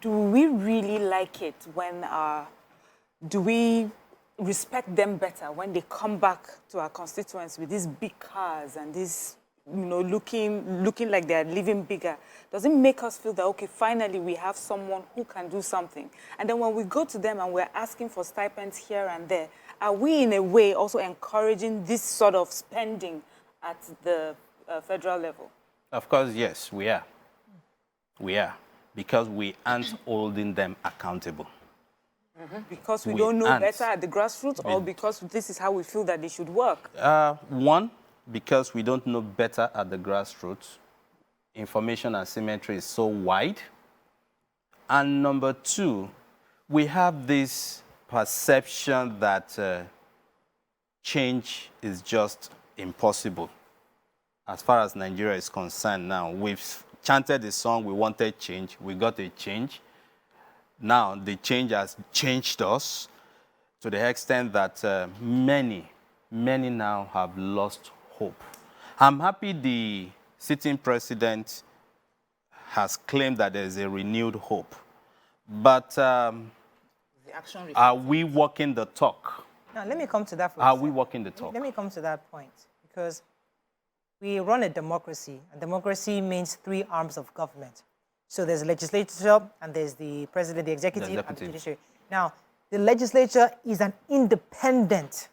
Do we really like it when do we respect them better when they come back to our constituents with these big cars and these, looking like they're living bigger? Does it make us feel that, okay, finally we have someone who can do something? And then when we go to them and we're asking for stipends here and there, are we in a way also encouraging this sort of spending at the federal level? Of course, yes, we are. We are, because we aren't holding them accountable. Because we don't know better at the grassroots, or because this is how we feel that they should work? One, because we don't know better at the grassroots. Information asymmetry is so wide. And number two, we have this perception that change is just impossible. As far as Nigeria is concerned now, we've chanted a song, we wanted change, we got a change. Now, the change has changed us to the extent that many now have lost hope. I'm happy the sitting president has claimed that there's a renewed hope. But are we walking the talk? Now, let me come to that. Are we walking the talk? Let me come to that point, because we run a democracy, and democracy means three arms of government. So there's the legislature, and there's the president, the executive, and the judiciary. Now, the legislature is an independent.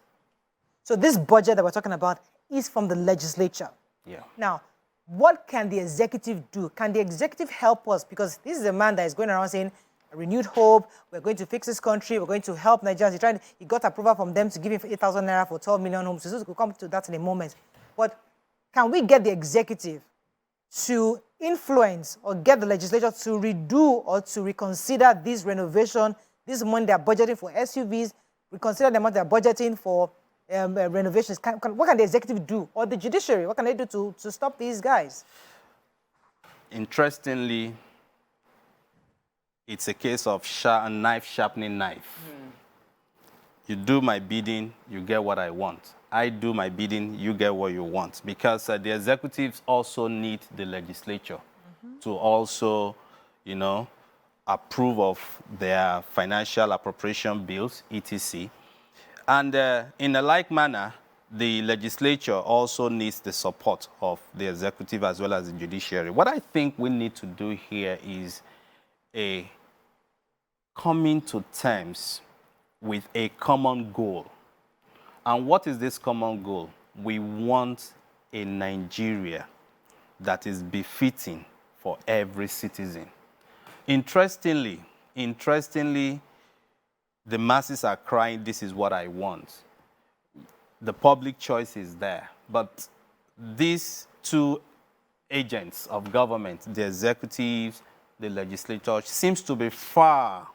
So this budget that we're talking about is from the legislature. Yeah. Now, what can the executive do? Can the executive help us? Because this is a man that is going around saying, renewed hope, we're going to fix this country, we're going to help Nigerians. He got approval from them to give him 8,000 naira for 12 million homes. So we'll come to that in a moment. But can we get the executive to influence or get the legislature to redo or to reconsider this renovation, this money they're budgeting for SUVs, reconsider the amount they're budgeting for renovations? What can the executive do? Or the judiciary, what can they do to stop these guys? Interestingly, it's a case of knife sharpening knife. You do my bidding, you get what I want. I do my bidding, you get what you want. Because the executives also need the legislature to also, approve of their financial appropriation bills, etc. And in a like manner, the legislature also needs the support of the executive as well as the judiciary. What I think we need to do here is a coming to terms with a common goal. And what is this common goal? We want a Nigeria that is befitting for every citizen. Interestingly, the masses are crying, this is what I want. The public choice is there. But these two agents of government, the executives, the legislature, seems to be far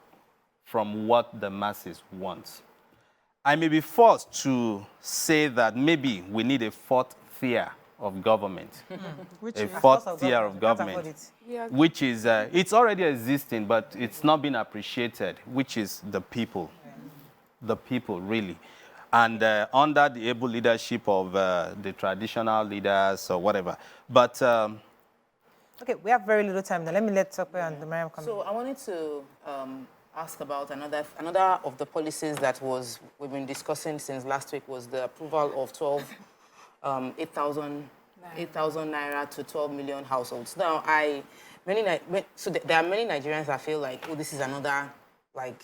from what the masses want. I may be forced to say that maybe we need a fourth tier of government. A fourth tier of government, which is, it's already existing, but it's not been appreciated, which is the people. The people, really. And under the able leadership of the traditional leaders or whatever. But okay, we have very little time now. Let me let Tope and Mariam come. So I wanted to ask about another of the policies that we've been discussing since last week was the approval of 8,000 naira to 12 million households. Now, there are many Nigerians that feel like, oh, this is another way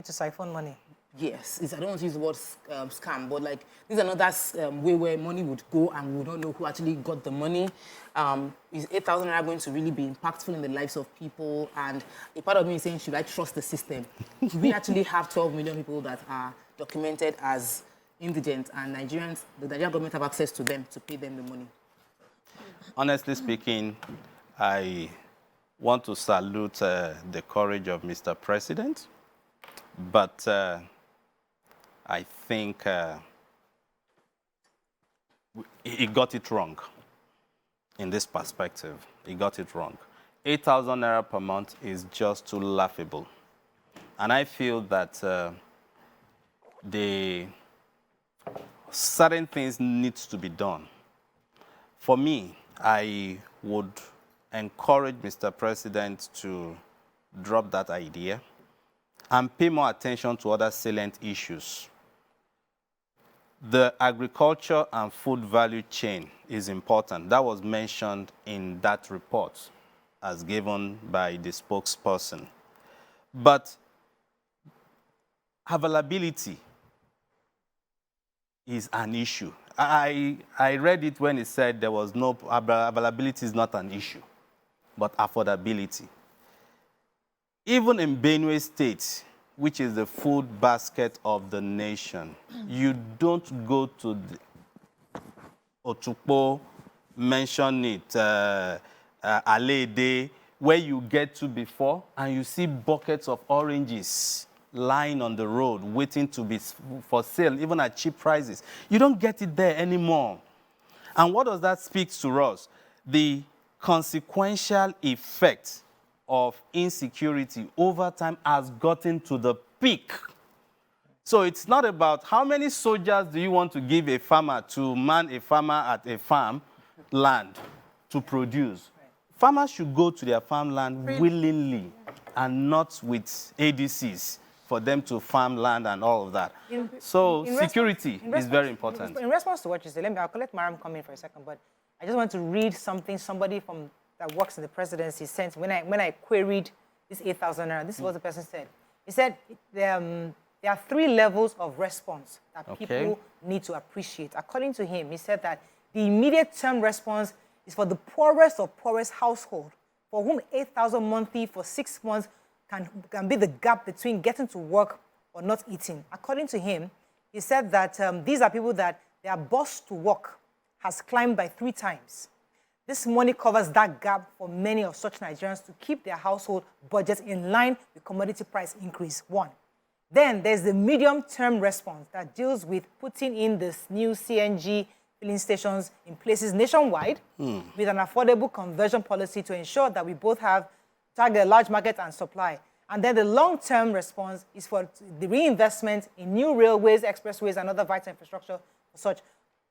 to siphon money. Yes, I don't want to use the word scam, but this is another way where money would go and we don't know who actually got the money. Is 8,000 naira going to really be impactful in the lives of people? And a part of me is saying, should I trust the system? Do we actually have 12 million people that are documented as indigent and the Nigerian government have access to them to pay them the money? Honestly speaking, I want to salute the courage of Mr. President, but I think he got it wrong in this perspective. He got it wrong. 8,000 naira per month is just too laughable. And I feel that certain things need to be done. For me, I would encourage Mr. President to drop that idea and pay more attention to other salient issues. The agriculture and food value chain is important. That was mentioned in that report as given by the spokesperson. But availability is an issue. I read it when it said there was no availability is not an issue, but affordability. Even in Benue State, which is the food basket of the nation, you don't go to the Otukpo, mention it, Alede, where you get to before, and you see buckets of oranges lying on the road, waiting to be for sale, even at cheap prices. You don't get it there anymore. And what does that speak to us? the consequential effect of insecurity over time has gotten to the peak. So it's not about how many soldiers do you want to give a farmer to man a farmer at a farm land to produce. Farmers should go to their farmland willingly and not with ADCs for them to farm land and all of that. So security is very important. In response to what you said, I'll let Mariam come in for a second, but I just want to read something somebody that works in the presidency sent when I queried this 8,000 naira. This is what the person said. He said there are 3 levels of response that people need to appreciate. According to him, he said that the immediate term response is for the poorest of poorest household, for whom 8,000 monthly for 6 months can be the gap between getting to work or not eating. According to him, he said that these are people that their bus to work has climbed by 3 times. This money covers that gap for many of such Nigerians to keep their household budgets in line with commodity price increase, 1. Then there's the medium-term response that deals with putting in this new CNG filling stations in places nationwide with an affordable conversion policy to ensure that we both have target a large market and supply. And then the long-term response is for the reinvestment in new railways, expressways, and other vital infrastructure for such.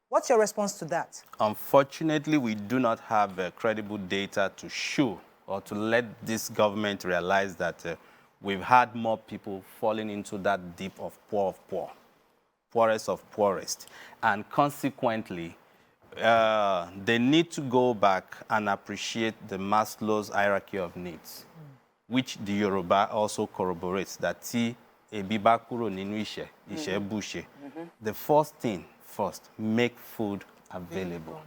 What's your response to that? Unfortunately, we do not have credible data to show or to let this government realize that we've had more people falling into that deep of poor, poorest of poorest. And consequently, they need to go back and appreciate the Maslow's hierarchy of needs, which the Yoruba also corroborates, that the first thing first, make food available.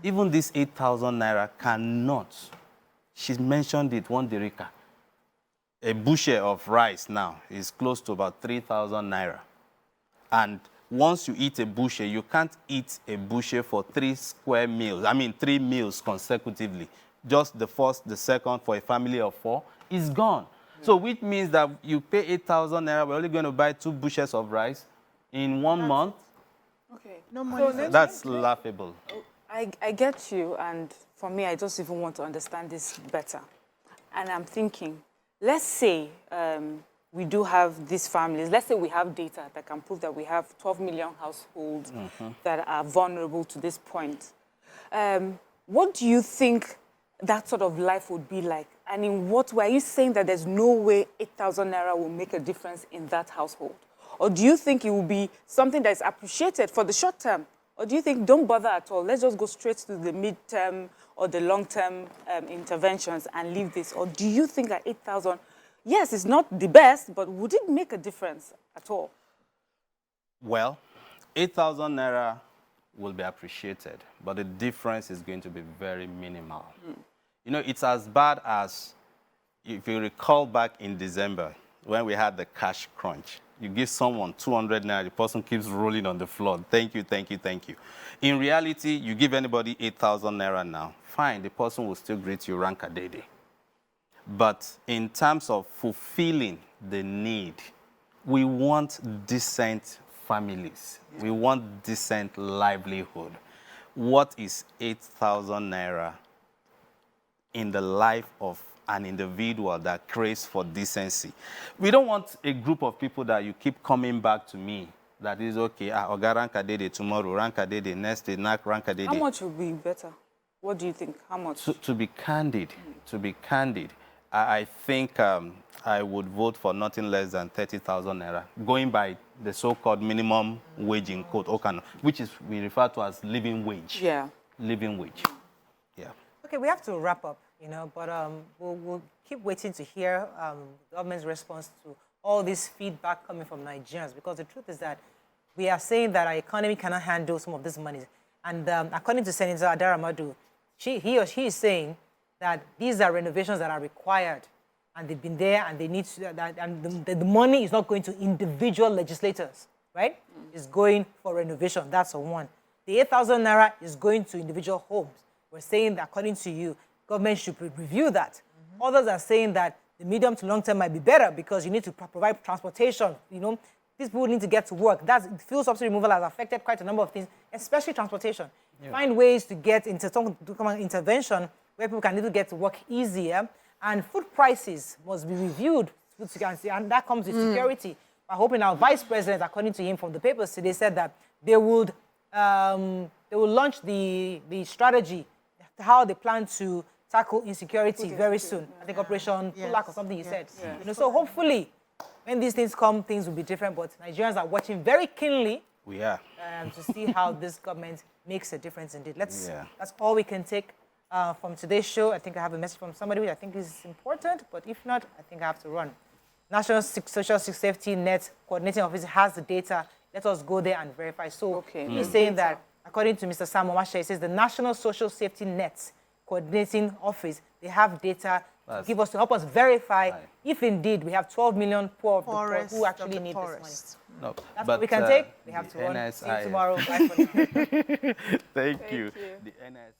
Even this 8,000 naira cannot, she mentioned it, 1 derika. A bushel of rice now is close to about 3,000 naira. And once you eat a bushel, you can't eat a bushel for 3 square meals, 3 meals consecutively. Just the first, the second for a family of 4 is gone. So which means that you pay 8,000 naira, we're only going to buy 2 bushels of rice in 1 month. Okay. No money. So that's laughable. I get you, and for me, I just even want to understand this better. And I'm thinking, let's say we do have these families. Let's say we have data that can prove that we have 12 million households that are vulnerable to this point. What do you think that sort of life would be like? And in what way? Are you saying that there's no way 8,000 naira will make a difference in that household? Or do you think it will be something that is appreciated for the short term? Or do you think don't bother at all? Let's just go straight to the mid-term or the long-term interventions and leave this? Or do you think that 8,000, yes, it's not the best, but would it make a difference at all? Well, 8,000 naira will be appreciated, but the difference is going to be very minimal. You know, it's as bad as, if you recall back in December, when we had the cash crunch. You give someone 200 naira, the person keeps rolling on the floor. Thank you, thank you, thank you. In reality, you give anybody 8,000 naira now, fine, the person will still greet you rankadede. But in terms of fulfilling the need, we want decent families. We want decent livelihood. What is 8,000 naira in the life of an individual that craves for decency? We don't want a group of people that you keep coming back to me. That is okay. Oga rankadede tomorrow, rankadede next day, rankadede. How much would be better? What do you think? How much? To be candid, I think I would vote for nothing less than 30,000 naira, going by the so-called minimum wage in quote, which is we refer to as living wage. Yeah. Living wage. Yeah. Okay, we have to wrap up, but we'll keep waiting to hear the government's response to all this feedback coming from Nigerians, because the truth is that we are saying that our economy cannot handle some of this money. And according to Senator Adara Madu, he or she is saying that these are renovations that are required, and they've been there, and they need to, and the money is not going to individual legislators, right? It's going for renovation. That's one. The 8,000 naira is going to individual homes. We're saying that, according to you, government should review that. Others are saying that the medium to long term might be better because you need to provide transportation, people need to get to work. Fuel subsidy removal has affected quite a number of things, especially transportation. Yeah. Find ways to get into some intervention where people can either get to work easier, and food prices must be reviewed, and that comes with security. We're hoping our vice president, according to him from the papers today, said that they will launch the strategy, how they plan to tackle insecurity very soon. I think Operation Pulak or something he said. You know, so hopefully, when these things come, things will be different. But Nigerians are watching very keenly. We are. To see how this government makes a difference indeed. That's all we can take from today's show. I think I have a message from somebody which I think is important, but if not, I think I have to run. National Social Safety Net Coordinating Office has the data. Let us go there and verify. So he's saying that, according to Mr. Sam Omashe, he says the National Social Safety Net Coordinating Office, they have data to help us verify if indeed we have 12 million poor who actually need this money. No, that's what we can take. We have to run. See you tomorrow. Bye for now. Thank you. The NS